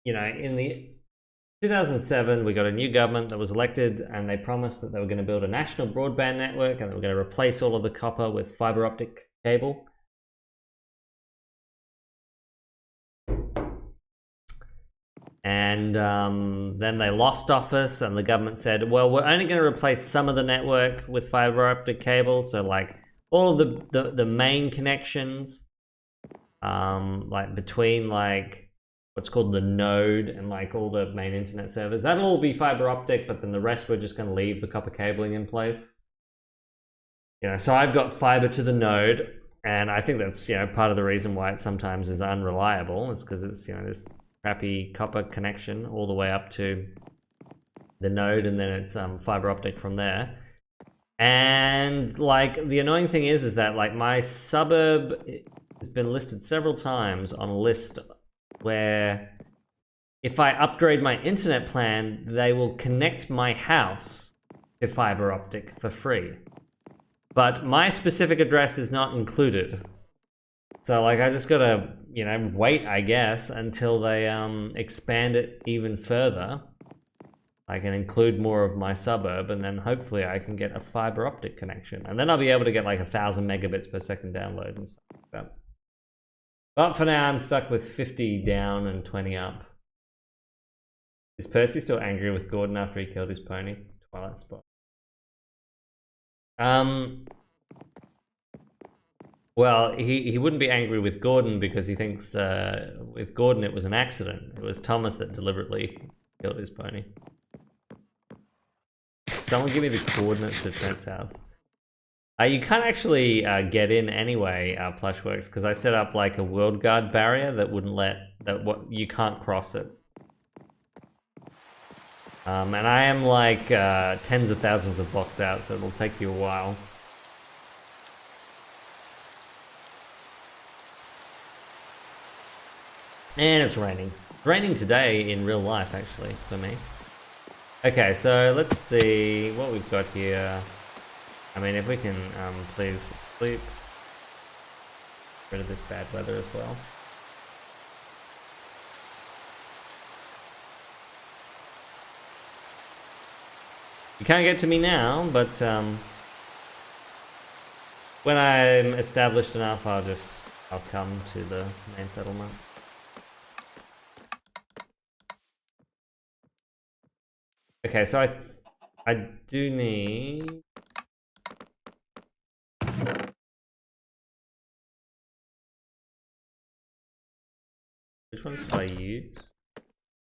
you know, in the 2007, we got a new government that was elected, and they promised that they were going to build a national broadband network, and they were going to replace all of the copper with fiber optic cable. And then they lost office, and the government said, well, we're only going to replace some of the network with fiber optic cable. So like all of the main connections, like between like what's called the node and like all the main internet servers, that'll all be fiber optic, but then the rest we're just going to leave the copper cabling in place. You know, so I've got fiber to the node, and I think that's, you know, part of the reason why it sometimes is unreliable, is because it's, you know, this crappy copper connection all the way up to the node, and then it's fiber optic from there. And like the annoying thing is that like my suburb has been listed several times on a list where if I upgrade my internet plan, they will connect my house to fiber optic for free. But my specific address is not included. So like I just gotta, you know, wait, I guess, until they expand it even further. I can include more of my suburb, and then hopefully I can get a fiber optic connection. And then I'll be able to get like 1,000 megabits per second download and stuff like that. But for now, I'm stuck with 50 down and 20 up. Is Percy still angry with Gordon after he killed his pony? Twilight Spot. Well, he wouldn't be angry with Gordon because he thinks with Gordon it was an accident. It was Thomas that deliberately killed his pony. Someone give me the coordinates to Trent's house. You can't actually get in anyway, Plushworks, because I set up like a world guard barrier that wouldn't let you can't cross it. And I am like tens of thousands of blocks out, so it'll take you a while. And it's raining. It's raining today in real life, actually, for me. Okay, so let's see what we've got here. I mean, if we can please sleep. Get rid of this bad weather as well. You can't get to me now, but when I'm established enough, I'll come to the main settlement. Okay, so I do need. Which ones should I use?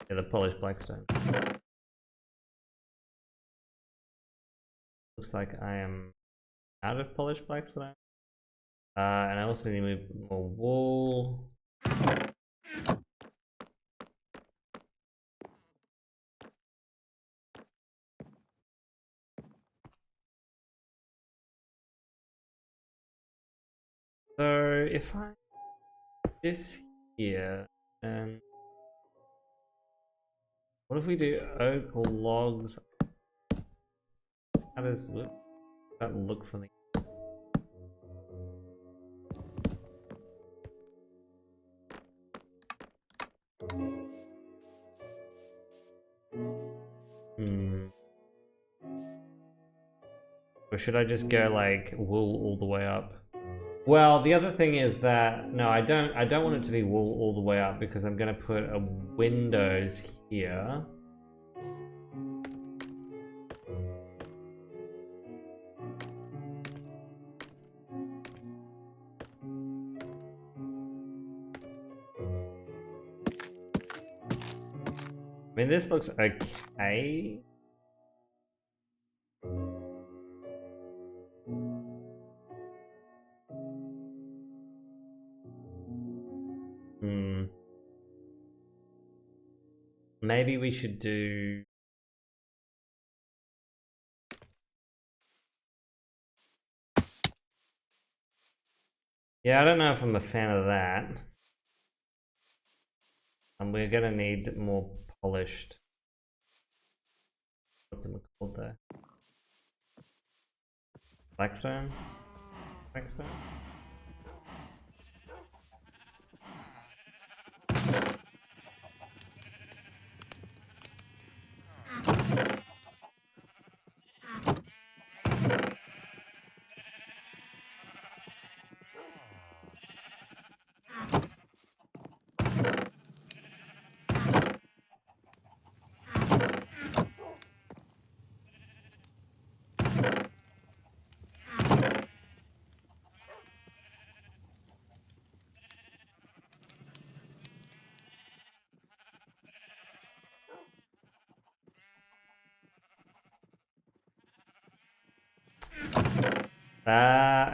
Yeah, the polished blackstone. Looks like I am out of polished blackstone. And I also need more wool. So if I this here, and what if we do oak logs? How does that look for the? Or should I just go like wool all the way up? Well, the other thing is that no, I don't want it to be wool all the way up because I'm going to put a windows here. I mean, this looks okay. Maybe we should do... Yeah, I don't know if I'm a fan of that. And we're gonna need more polished... What's it called there? Blackstone? Blackstone?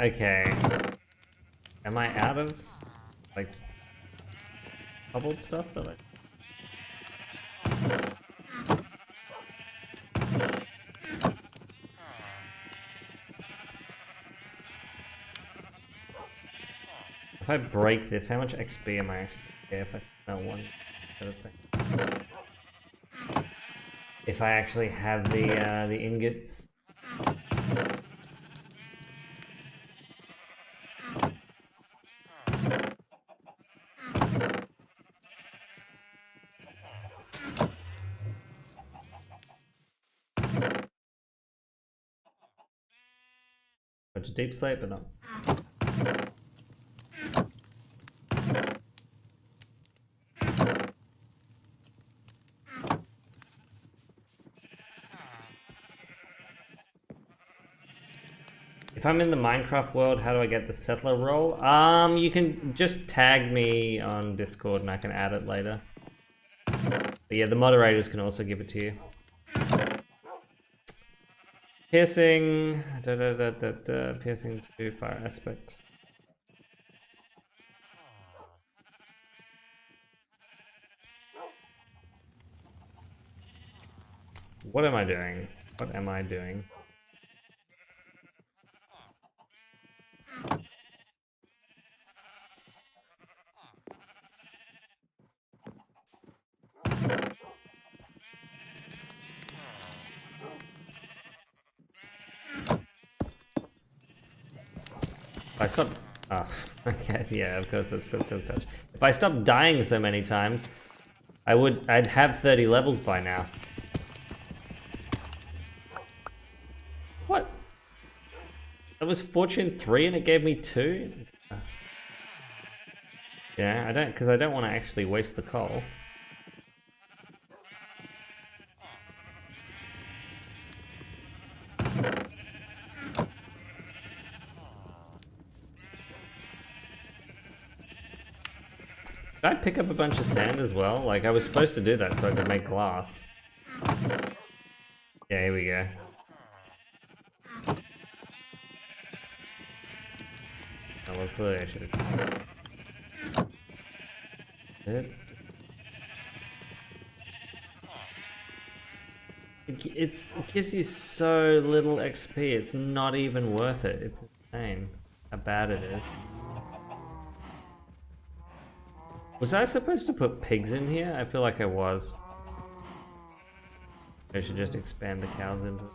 Okay. Am I out of, like, bubbled stuff that I... If I break this, how much XP am I actually get if I smell one of this thing? If I actually have the ingots. Bunch of deep slate, but not. If I'm in the Minecraft world, how do I get the settler role? You can just tag me on Discord and I can add it later. But yeah, the moderators can also give it to you. Piercing, piercing to fire aspect. What am I doing? What am I doing? If I stop... Oh, okay, yeah, of course that's got silk touch. If I stopped dying so many times, I'd have 30 levels by now. What? That was Fortune 3 and it gave me 2? Yeah, because I don't want to actually waste the coal. Did I pick up a bunch of sand as well? Like, I was supposed to do that so I could make glass. Yeah, here we go. Oh, well, clearly I should have... It gives you so little XP, it's not even worth it. It's insane how bad it is. Was I supposed to put pigs in here? I feel like I was. I should just expand the cows into it.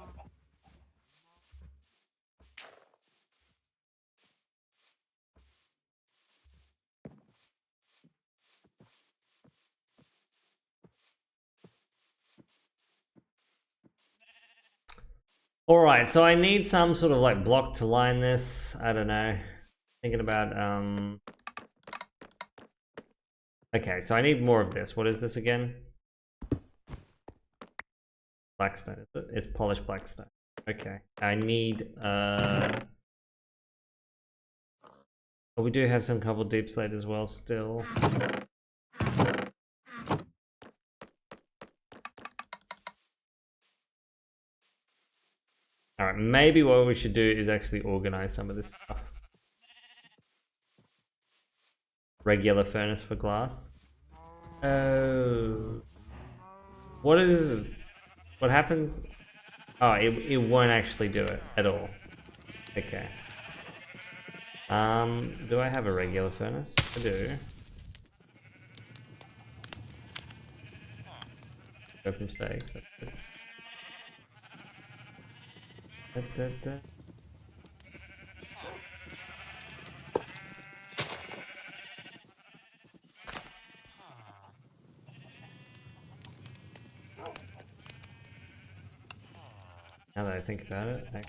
Alright, so I need some sort of like block to line this. I don't know. Thinking about okay, so I need more of this. What is this again? Blackstone, is it? It's polished blackstone. Okay. I need oh, we do have some couple deep slate as well still. Alright, maybe what we should do is actually organize some of this stuff. Regular furnace for glass. Oh. What happens? Oh, it won't actually do it at all. Okay. Do I have a regular furnace? I do. Got some steak. Now that I think about it, I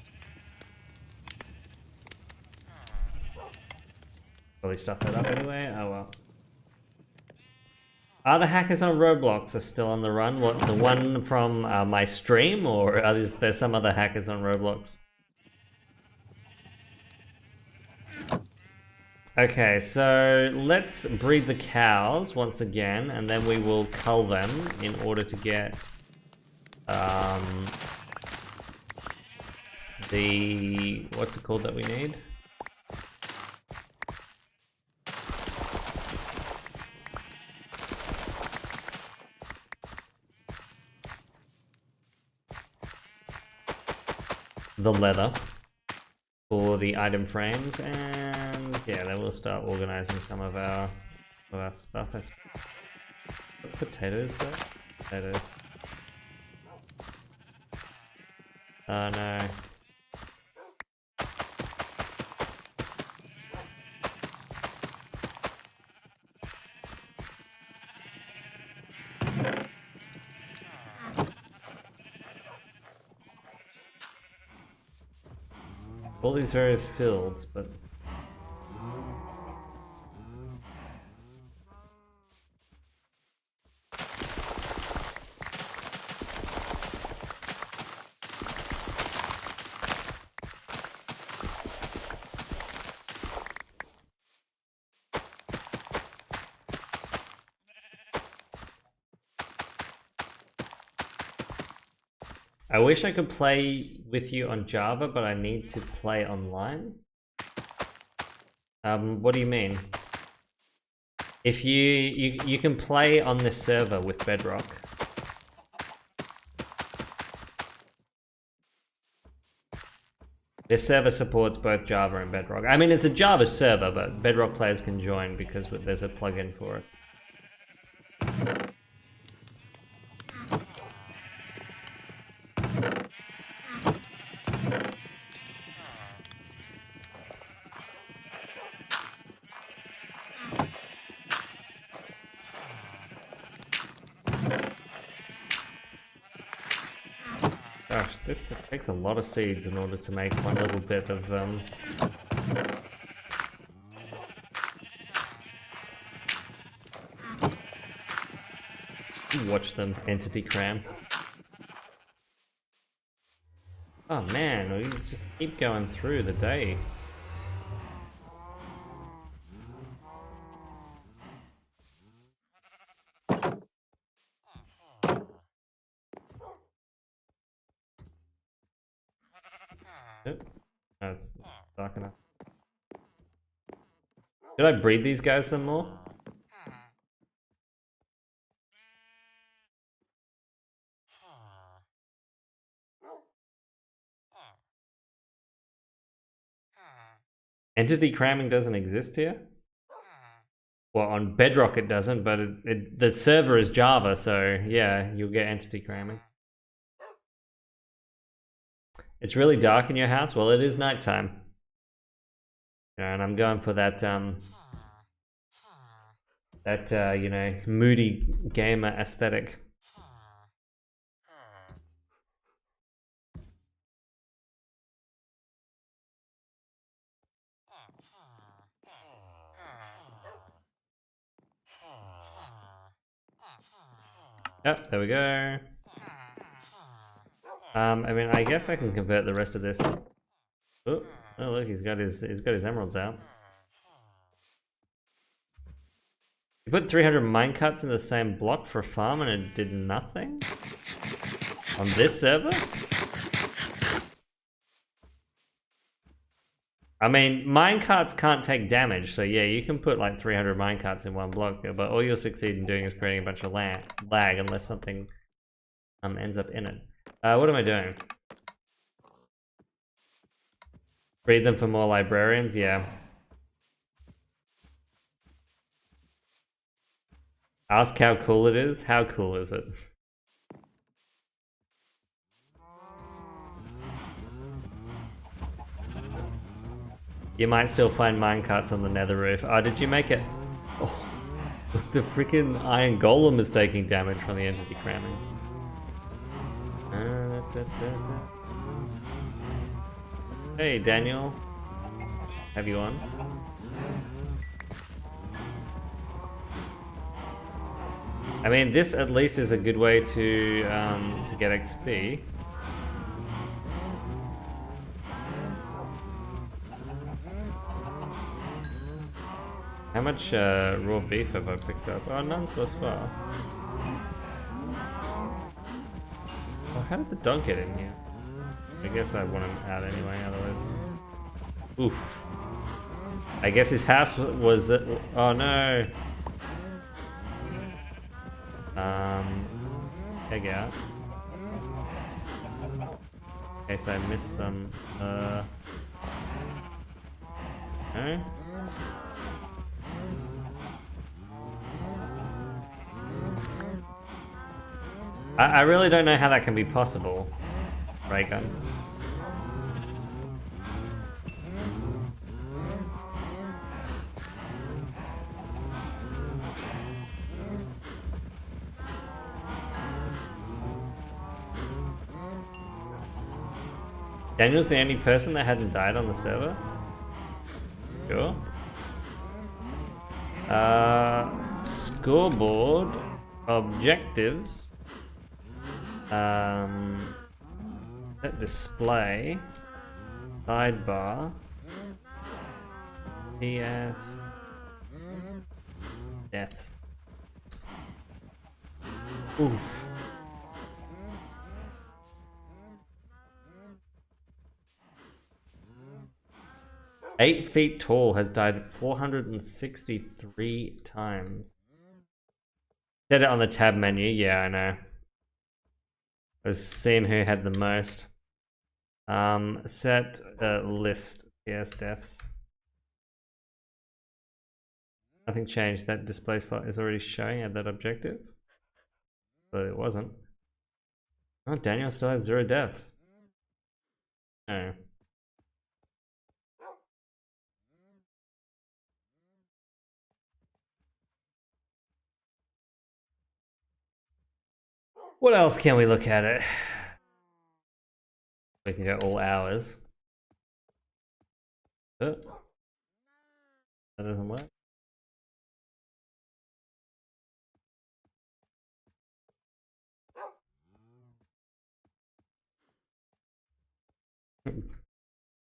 probably stuff that up anyway. Oh well. Are the hackers on Roblox are still on the run? What, the one from my stream, or is there some other hackers on Roblox? Okay, so let's breed the cows once again, and then we will cull them in order to get the, what's it called that we need? The leather for the item frames, and yeah, then we'll start organizing some of our stuff. What potatoes though? Potatoes. Oh no. All these various fields, but I wish I could play with you on Java, but I need to play online. What do you mean? If you can play on this server with Bedrock. This server supports both Java and Bedrock. I mean, it's a Java server, but Bedrock players can join because there's a plugin for it. Gosh, this takes a lot of seeds in order to make one little bit of watch them entity cram. Oh man, we just keep going through the day. Nope. No, it's dark enough. Should I breed these guys some more? Entity cramming doesn't exist here? Well, on Bedrock it doesn't, but the server is Java, so yeah, you'll get entity cramming. It's really dark in your house? Well, it is nighttime. And I'm going for that, you know, moody gamer aesthetic. Yep, there we go. I mean, I guess I can convert the rest of this. Oh, oh look, he's got his emeralds out. You put 300 minecarts in the same block for a farm and it did nothing? On this server? I mean, minecarts can't take damage, so yeah, you can put like 300 minecarts in one block, but all you'll succeed in doing is creating a bunch of lag unless something ends up in it. What am I doing? Breed them for more librarians? Yeah. Ask how cool it is? How cool is it? You might still find minecarts on the nether roof. Oh, did you make it? Oh, the freaking iron golem is taking damage from the entity cramming. Hey, Daniel. Have you on? I mean, this at least is a good way to get XP. How much raw beef have I picked up? Oh, none thus far. Oh, how did the dog get in here? I guess I want him out anyway, otherwise. Oof. I guess his house was. Oh no. Egg out. In case I missed some. No. I really don't know how that can be possible, ray gun. Daniel's the only person that hadn't died on the server? Sure. Scoreboard, objectives, set display, sidebar, PS, deaths. Oof. "8 feet tall has died 463 times. Set it on the tab menu. Yeah, I know. I was seeing who had the most. Set list. Yes, deaths. Nothing changed. That display slot is already showing at that objective. But it wasn't. Oh, Daniel still has 0 deaths. Oh. What else can we look at it? We can go all hours. Oh. That doesn't work.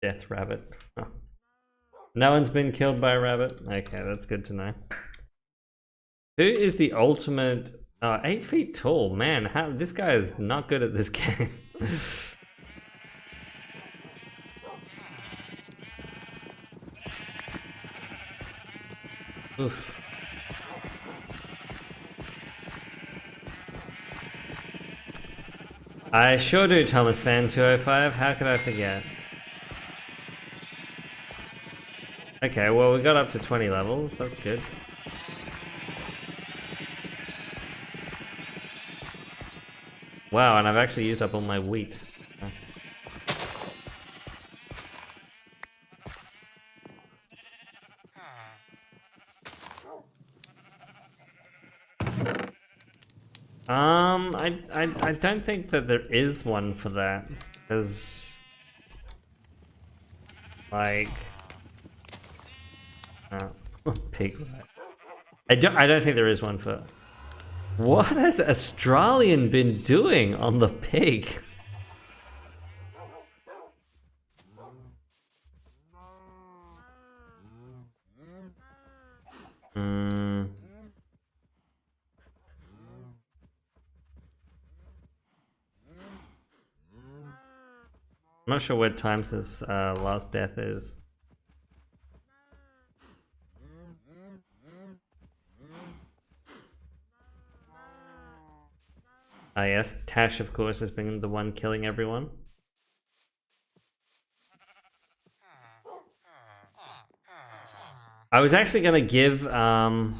Death rabbit. Oh. No one's been killed by a rabbit? Okay, that's good to know. Who is the ultimate... 8 feet tall, man. How this guy is not good at this game. Oof. I sure do, Thomas Fan 205. How could I forget? Okay, well we got up to 20 levels. That's good. Wow, and I've actually used up all my wheat. I don't think that there is one for that, because like pig. I don't think there is one for What has Australian been doing on the pig? Hmm. I'm not sure where time since last death is. Ah yes, Tash of course has been the one killing everyone. I was actually gonna give the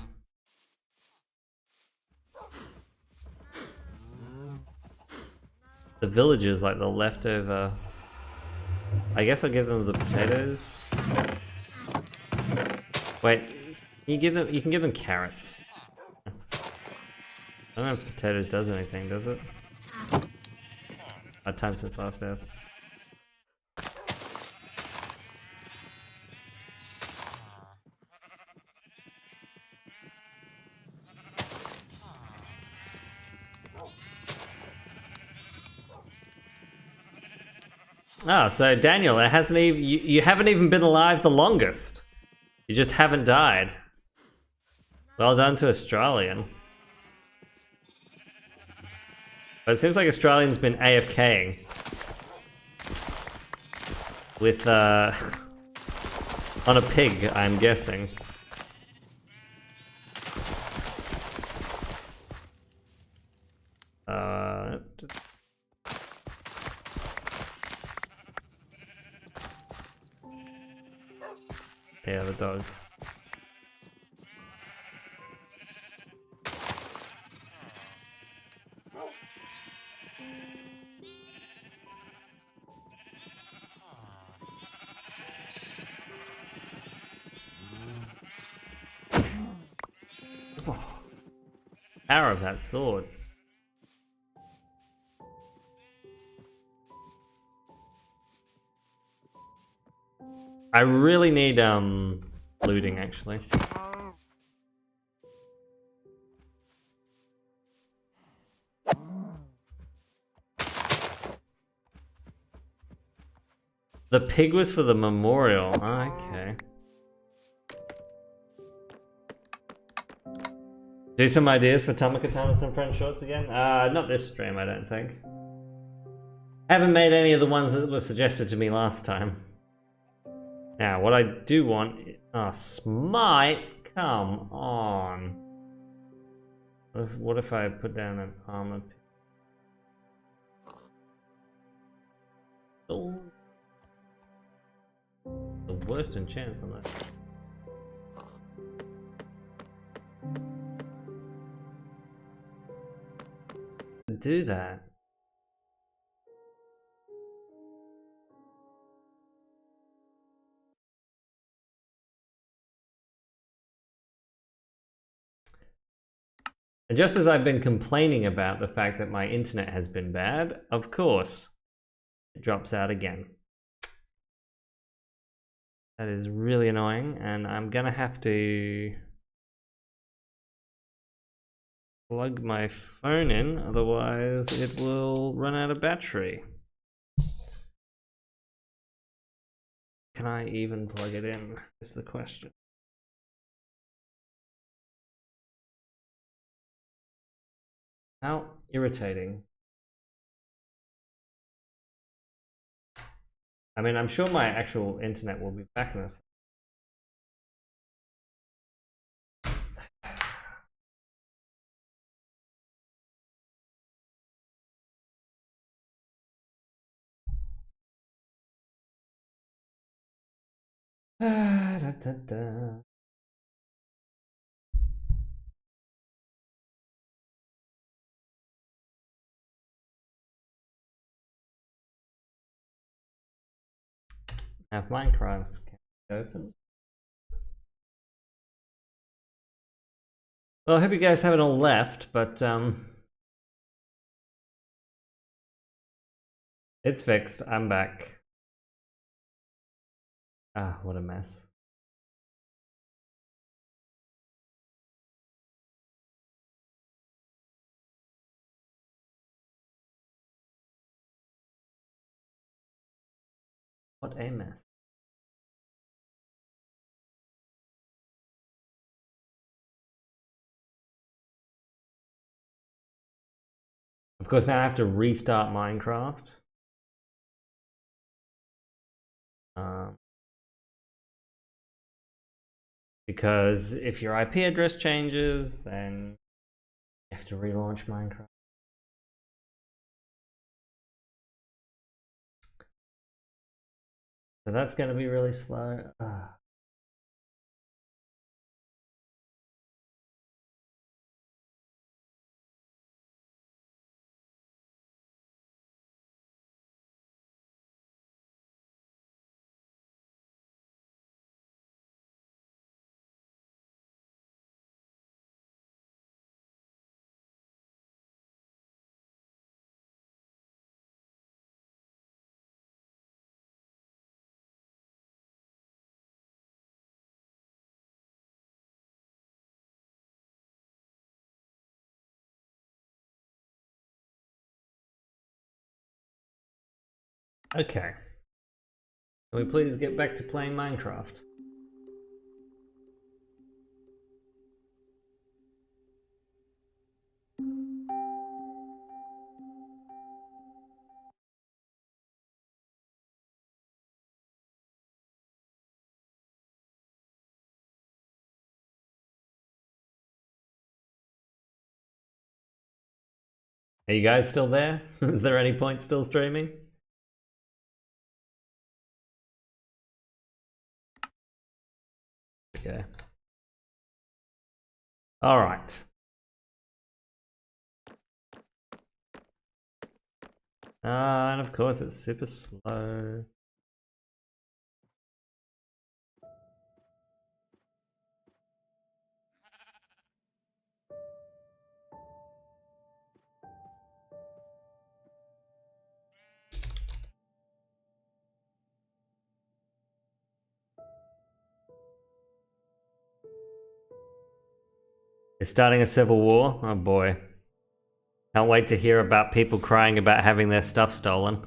villagers like the leftover. I guess I'll give them the potatoes. Wait, you can give them carrots. I don't know if potatoes does anything, does it? Time since last death. Ah, so Daniel, it hasn't even you haven't even been alive the longest. You just haven't died. Well done to Australian. But it seems like Australian's been AFKing with on a pig, I'm guessing. Yeah, the dog. Oh, power of that sword. I really need looting actually. The pig was for the memorial. Okay. Do some ideas for Tamakatamas and French shorts again? Not this stream, I don't think. I haven't made any of the ones that were suggested to me last time. Now, what I do want... Oh, Smite? Come on. What if I put down an armor... Oh. The worst enchants on that. Do that. And just as I've been complaining about the fact that my internet has been bad, of course, it drops out again. That is really annoying, and I'm gonna have to plug my phone in, otherwise it will run out of battery. Can I even plug it in, is the question. How irritating. I mean, I'm sure my actual internet will be back in a second. Da, da, da. Have Minecraft open. Well, I hope you guys haven't all left, but it's fixed. I'm back. Ah, what a mess. What a mess. Of course, now I have to restart Minecraft. Because if your IP address changes, then you have to relaunch Minecraft. So that's going to be really slow. Okay. Can we please get back to playing Minecraft? Are you guys still there? Is there any point still streaming? Okay. All right. And of course it's super slow. They're starting a civil war? Oh boy. Can't wait to hear about people crying about having their stuff stolen.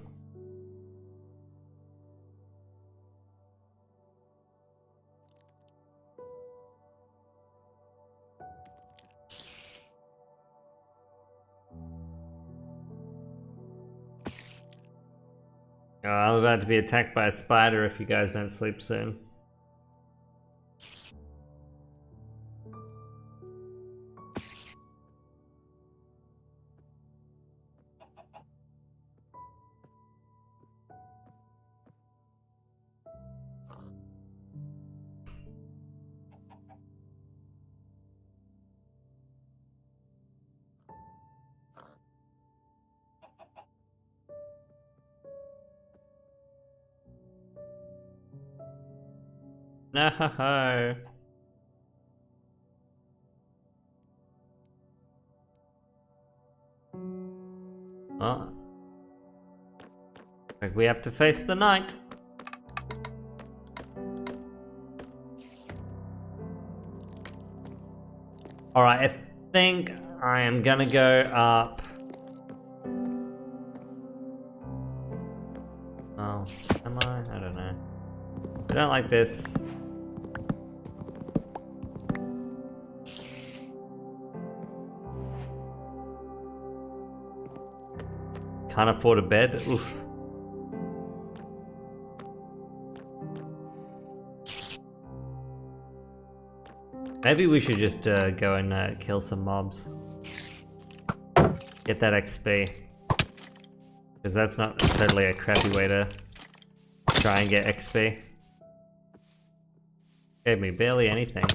Oh, I'm about to be attacked by a spider if you guys don't sleep soon. No. Oh. Like we have to face the night. Alright, I think I am gonna go up. Oh, am I? I don't know. I don't like this. Can't afford a bed? Oof. Maybe we should just go and kill some mobs. Get that XP. Because that's not totally a crappy way to try and get XP. Gave me barely anything.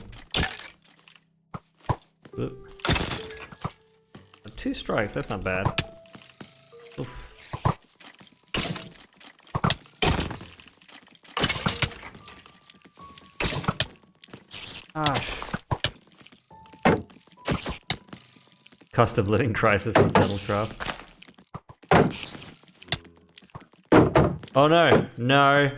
Ooh. 2 strikes, that's not bad. Oof. Gosh. Cost of living crisis in Settlecraft. Oh no, no.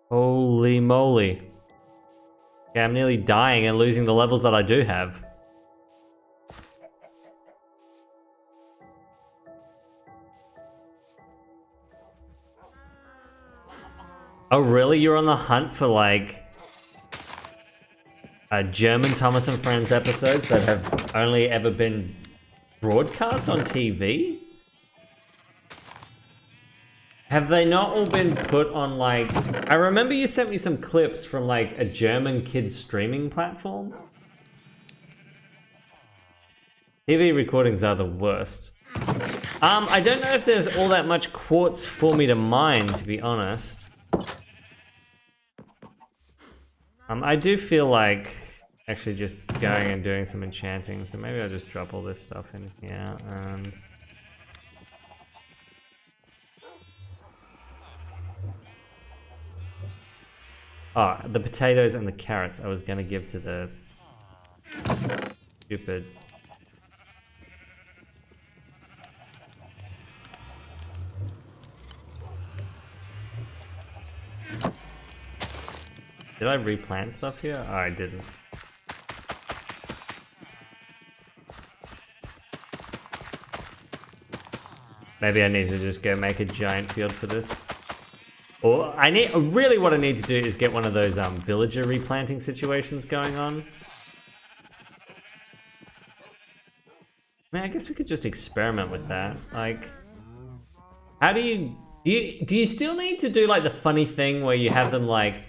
Holy moly. Okay, I'm nearly dying and losing the levels that I do have. Oh, really? You're on the hunt for like German Thomas and Friends episodes that have only ever been broadcast on TV? Have they not all been put on like... I remember you sent me some clips from like a German kids streaming platform. TV recordings are the worst. I don't know if there's all that much quartz for me to mine, to be honest. I do feel like actually just going and doing some enchanting, so maybe I'll just drop all this stuff in here and... Oh, the potatoes and the carrots I was gonna give to the stupid... Did I replant stuff here? Oh, I didn't. Maybe I need to just go make a giant field for this. Or really what I need to do is get one of those villager replanting situations going on. I mean, I guess we could just experiment with that. Like, how do you still need to do like the funny thing where you have them like...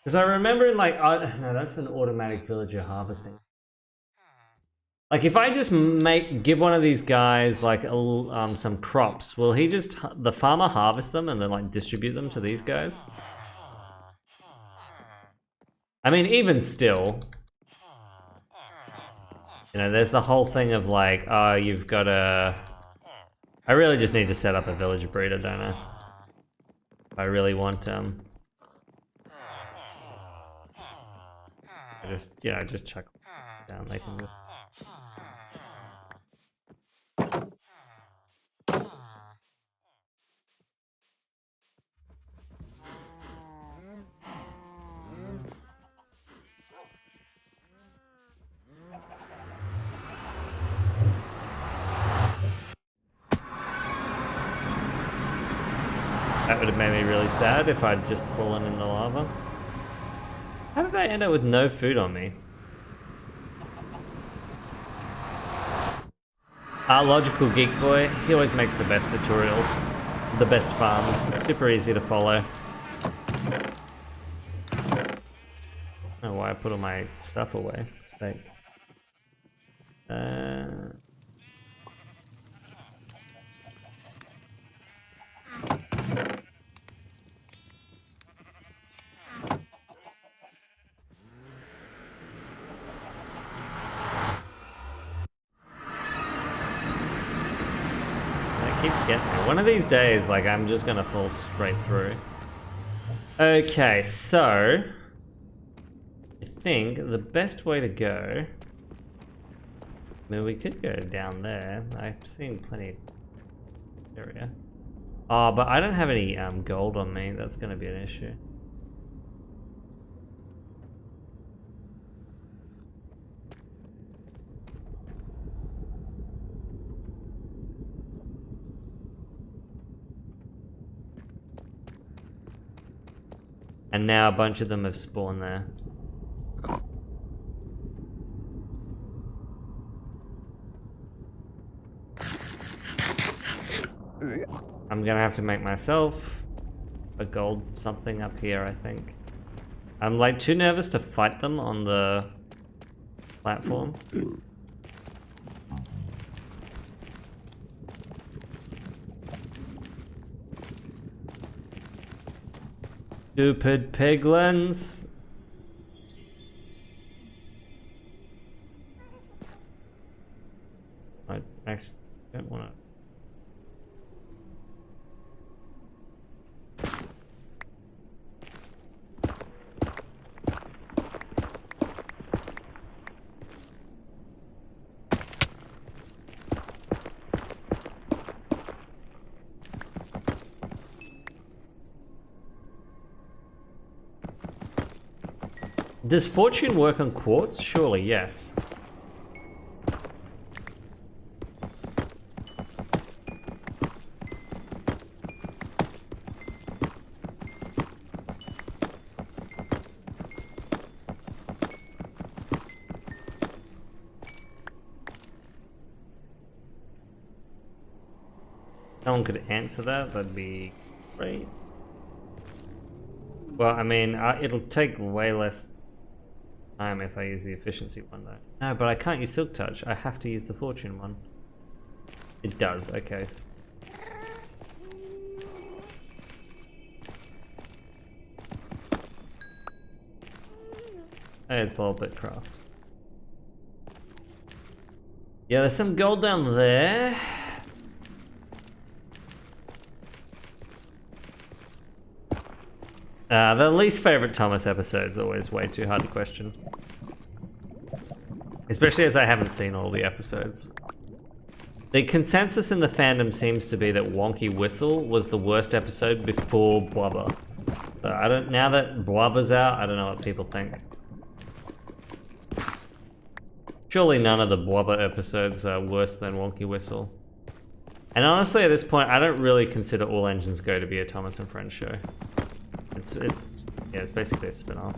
Because I remember in like, no, that's an automatic villager harvesting. Like if I just give one of these guys like some crops, will he just, the farmer harvest them and then like distribute them to these guys? I mean, even still, you know, there's the whole thing of like, oh, you've got to, I really just need to set up a village breeder, don't I? If I really want, just chuck down, they can just... That would have made me really sad if I'd just fallen in the lava. How did I end up with no food on me? Our logical geek boy, he always makes the best tutorials, the best farms, super easy to follow. I don't know why I put all my stuff away. Steak. Keeps getting me. One of these days, like, I'm just gonna fall straight through. Okay, so I think the best way to go, I mean, we could go down there. I've seen plenty of area. Oh, but I don't have any gold on me. That's gonna be an issue. And now a bunch of them have spawned there. I'm gonna have to make myself a gold something up here, I think. I'm like too nervous to fight them on the platform. Stupid piglins. I actually don't want to. Does fortune work on quartz? Surely, yes. someone could answer that, that'd be great. Well, I mean, it'll take way less time if I use the efficiency one, though. No, but I can't use Silk Touch. I have to use the Fortune one. It does, okay. There's a little bit craft. Yeah, there's some gold down there. The least favorite Thomas episode is always way too hard to question. Especially as I haven't seen all the episodes. The consensus in the fandom seems to be that Wonky Whistle was the worst episode before Blubber. So now that Blubber's out, I don't know what people think. Surely none of the Blubber episodes are worse than Wonky Whistle. And honestly, at this point, I don't really consider All Engines Go to be a Thomas and Friends show. It's basically a spin-off.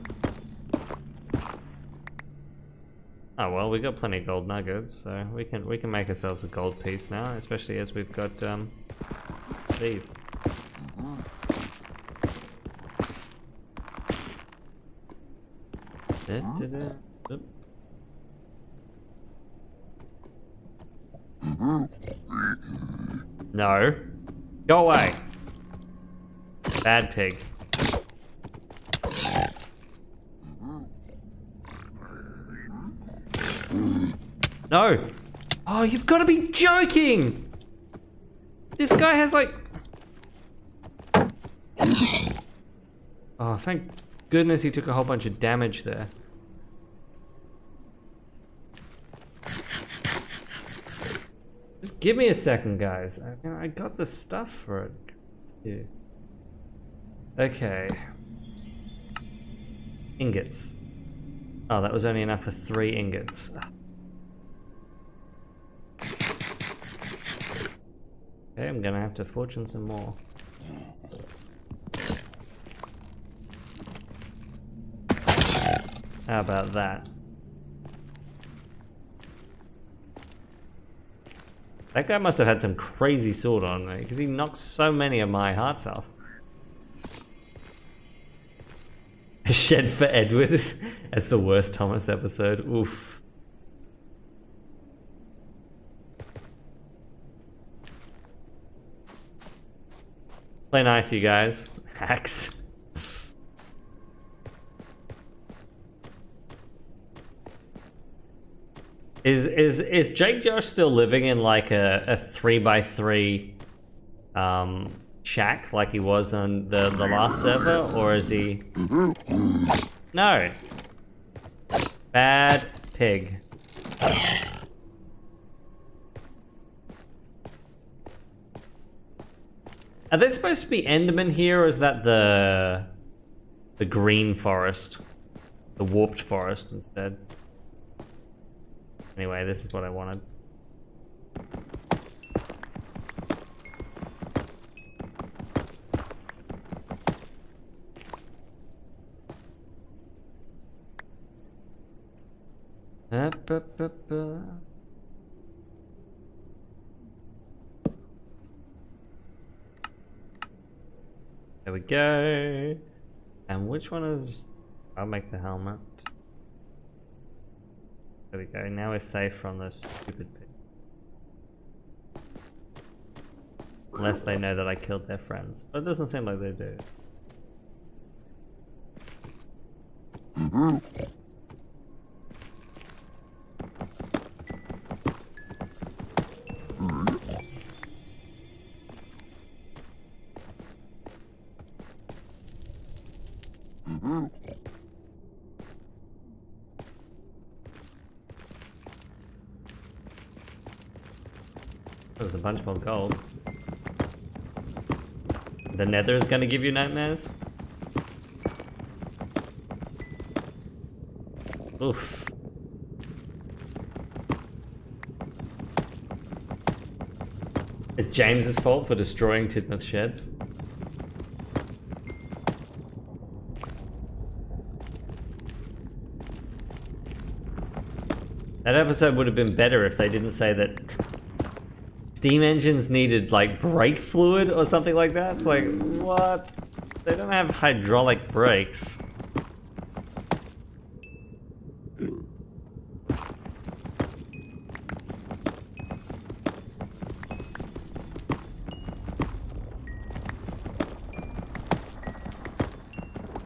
Oh well, we got plenty of gold nuggets, so we can make ourselves a gold piece now, especially as we've got these. Oop. No. Go away. Bad pig. No. Oh, you've got to be joking. This guy has like... Oh, thank goodness he took a whole bunch of damage there. Just give me a second, guys. I got the stuff for it. Yeah. Okay. Ingots. Oh, that was only enough for 3 ingots. Okay, I'm gonna have to fortune some more. How about that? That guy must have had some crazy sword on me, because he knocked so many of my hearts off. A shed for Edward. That's the worst Thomas episode. Oof. Play nice, you guys. Hacks. Is Jake Josh still living in like a 3x3 shack like he was on the last server, or is he? No. Bad pig. Are there supposed to be Endermen here, or is that the green forest? The warped forest instead? Anyway, this is what I wanted. There we go. And which one is... I'll make the helmet. There we go. Now we're safe from this stupid pig. Unless they know that I killed their friends. But it doesn't seem like they do. There's a bunch more gold. The Nether is gonna give you nightmares? Oof. It's James's fault for destroying Tidmouth Sheds. That episode would have been better if they didn't say that steam engines needed like brake fluid or something like that. It's like, what? They don't have hydraulic brakes.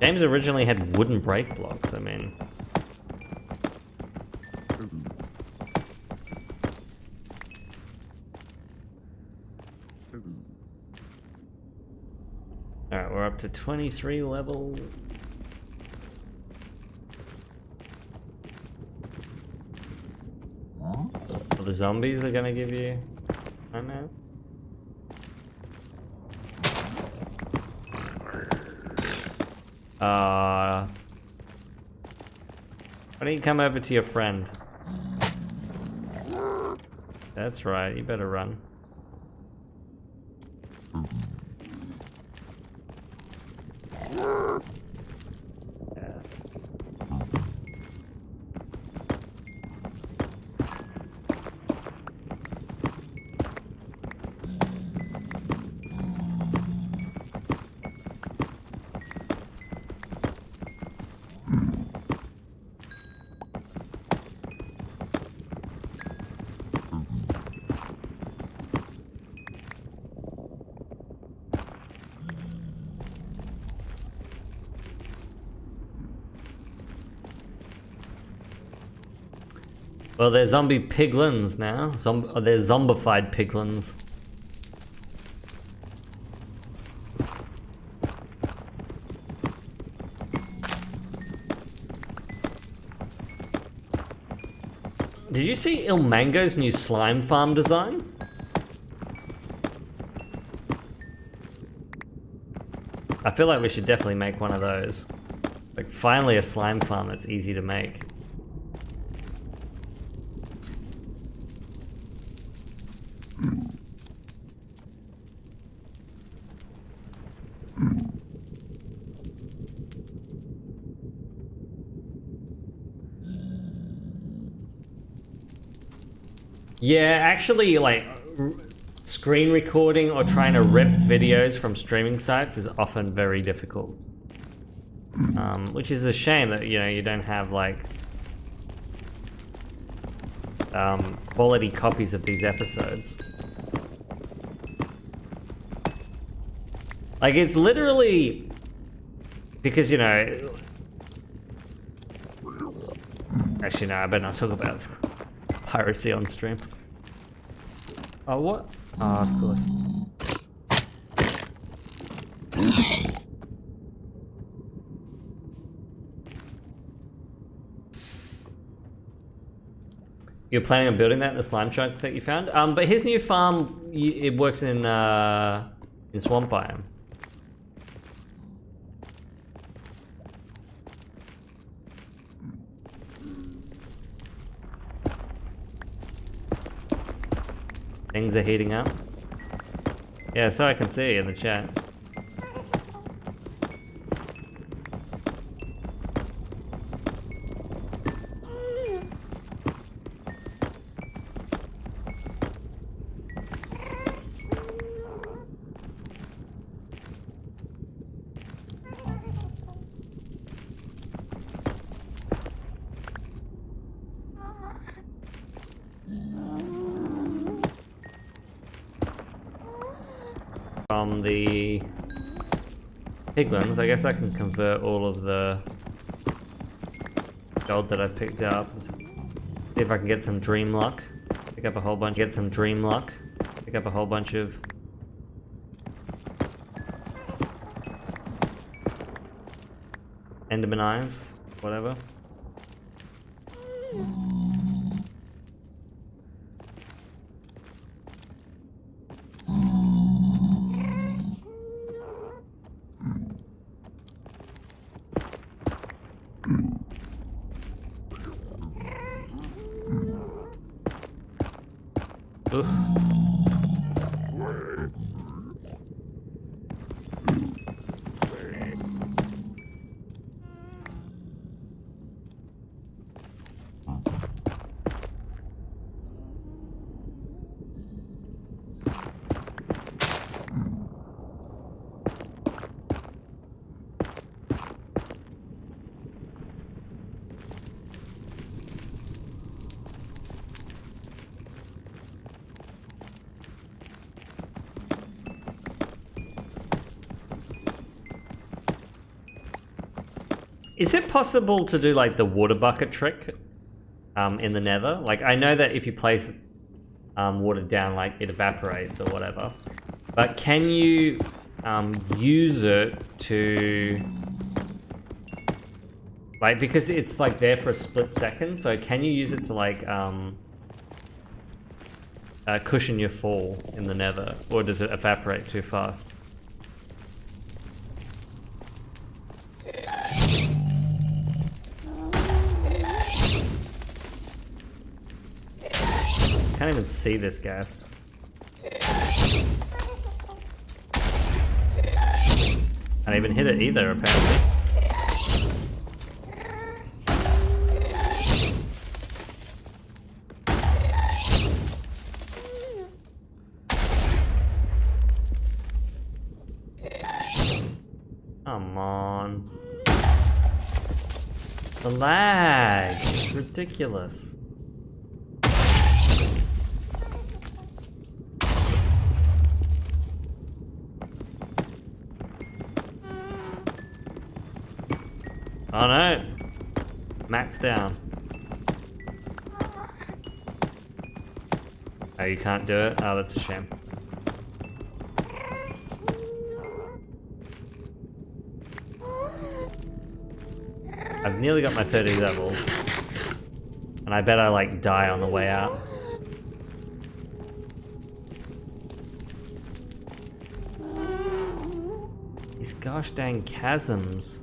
Games originally had wooden brake blocks, I mean. Alright, we're up to 23 level. The zombies are gonna give you nightmares. Why don't you come over to your friend? That's right, you better run. Well, they're zombie piglins now. They're zombified piglins. Did you see Ilmango's new slime farm design? I feel like we should definitely make one of those. Like, finally a slime farm that's easy to make. Yeah, actually, like, screen recording or trying to rip videos from streaming sites is often very difficult. Which is a shame that, you know, you don't have, like, quality copies of these episodes. Like, it's literally... Because, you know... Actually, no, I better not talk about piracy on stream. Oh, what? Oh, of course. You're planning on building that in the slime truck that you found? But his new farm, it works in swamp biome. Things are heating up. Yeah, so I can see in the chat. From the piglins, I guess I can convert all of the gold that I've picked up. See if I can get some dream luck. Pick up a whole bunch. Get some dream luck. Pick up a whole bunch of Enderman eyes, whatever. Oof. Is it possible to do like the water bucket trick in the Nether? Like I know that if you place water down, like it evaporates or whatever. But can you use it to, like, because it's like there for a split second, so can you use it to like cushion your fall in the Nether, or does it evaporate too fast? Can't even see this ghast. Can't even hit it either, apparently. Come on. The lag! It's ridiculous. Oh no! Max down. Oh, you can't do it? Oh, that's a shame. I've nearly got my 30 levels. And I bet I like die on the way out. These gosh dang chasms.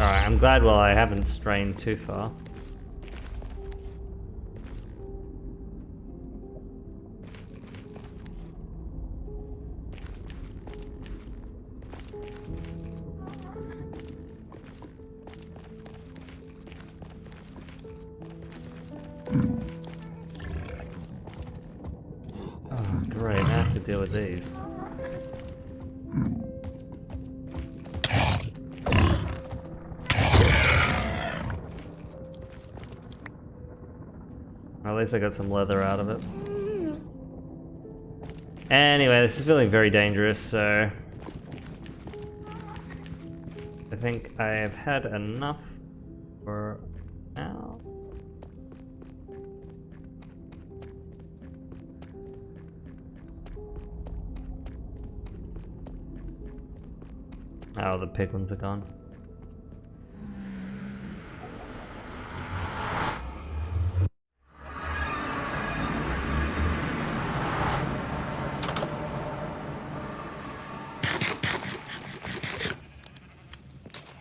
Alright, I'm glad I haven't strained too far. Oh, great, I have to deal with these. At least I got some leather out of it. Anyway, this is feeling very dangerous, so I think I have had enough for now. Oh, the piglins are gone.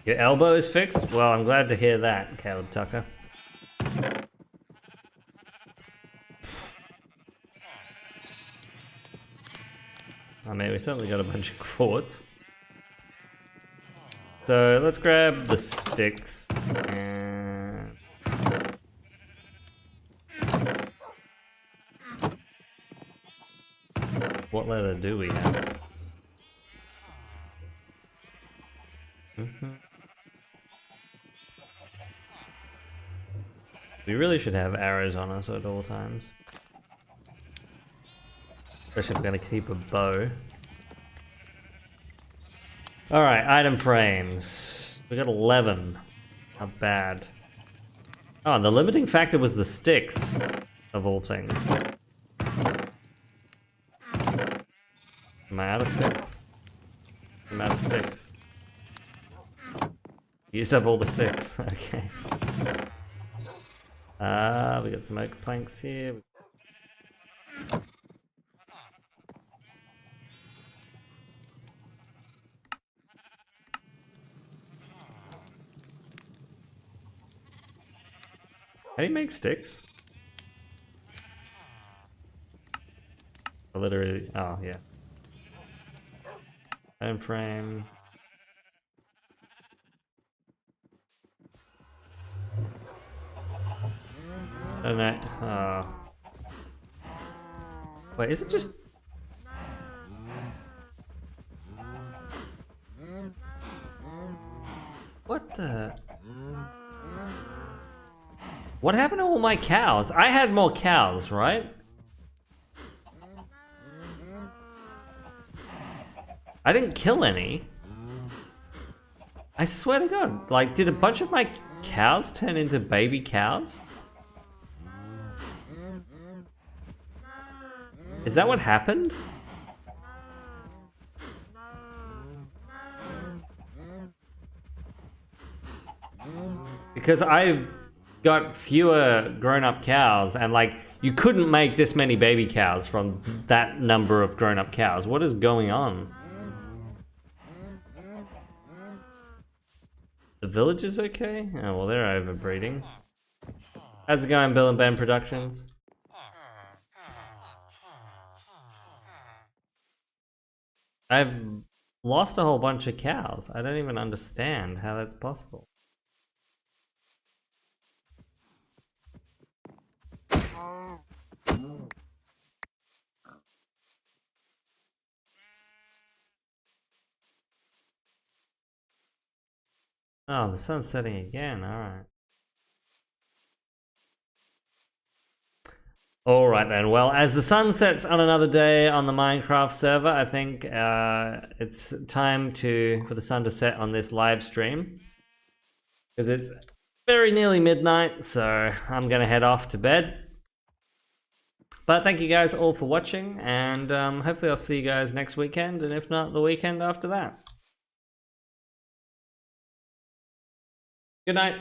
Your elbow is fixed? Well, I'm glad to hear that, Caleb Tucker. I mean, we certainly got a bunch of quartz. So let's grab the sticks and what leather do we have? We really should have arrows on us at all times. Especially if we're going to keep a bow. Alright, item frames. We got 11. Not bad. Oh, and the limiting factor was the sticks, of all things. Am I out of sticks? I'm out of sticks. Used up all the sticks. Okay. We got some oak planks here. How do you make sticks? I literally, oh yeah. Iron frame. Oh no, oh. Wait, is it just... What the? What happened to all my cows? I had more cows, right? I didn't kill any. I swear to God, like, did a bunch of my cows turn into baby cows? Is that what happened? Because I've got fewer grown-up cows, and like, you couldn't make this many baby cows from that number of grown-up cows. What is going on? The village is okay? Oh, well, they're overbreeding. How's it going, Bill and Ben Productions? I've lost a whole bunch of cows. I don't even understand how that's possible. Oh, the sun's setting again, alright. Alright then, well, as the sun sets on another day on the Minecraft server, I think it's time for the sun to set on this live stream. Because it's very nearly midnight, so I'm gonna head off to bed. But thank you guys all for watching, and hopefully I'll see you guys next weekend, and if not, the weekend after that. Good night.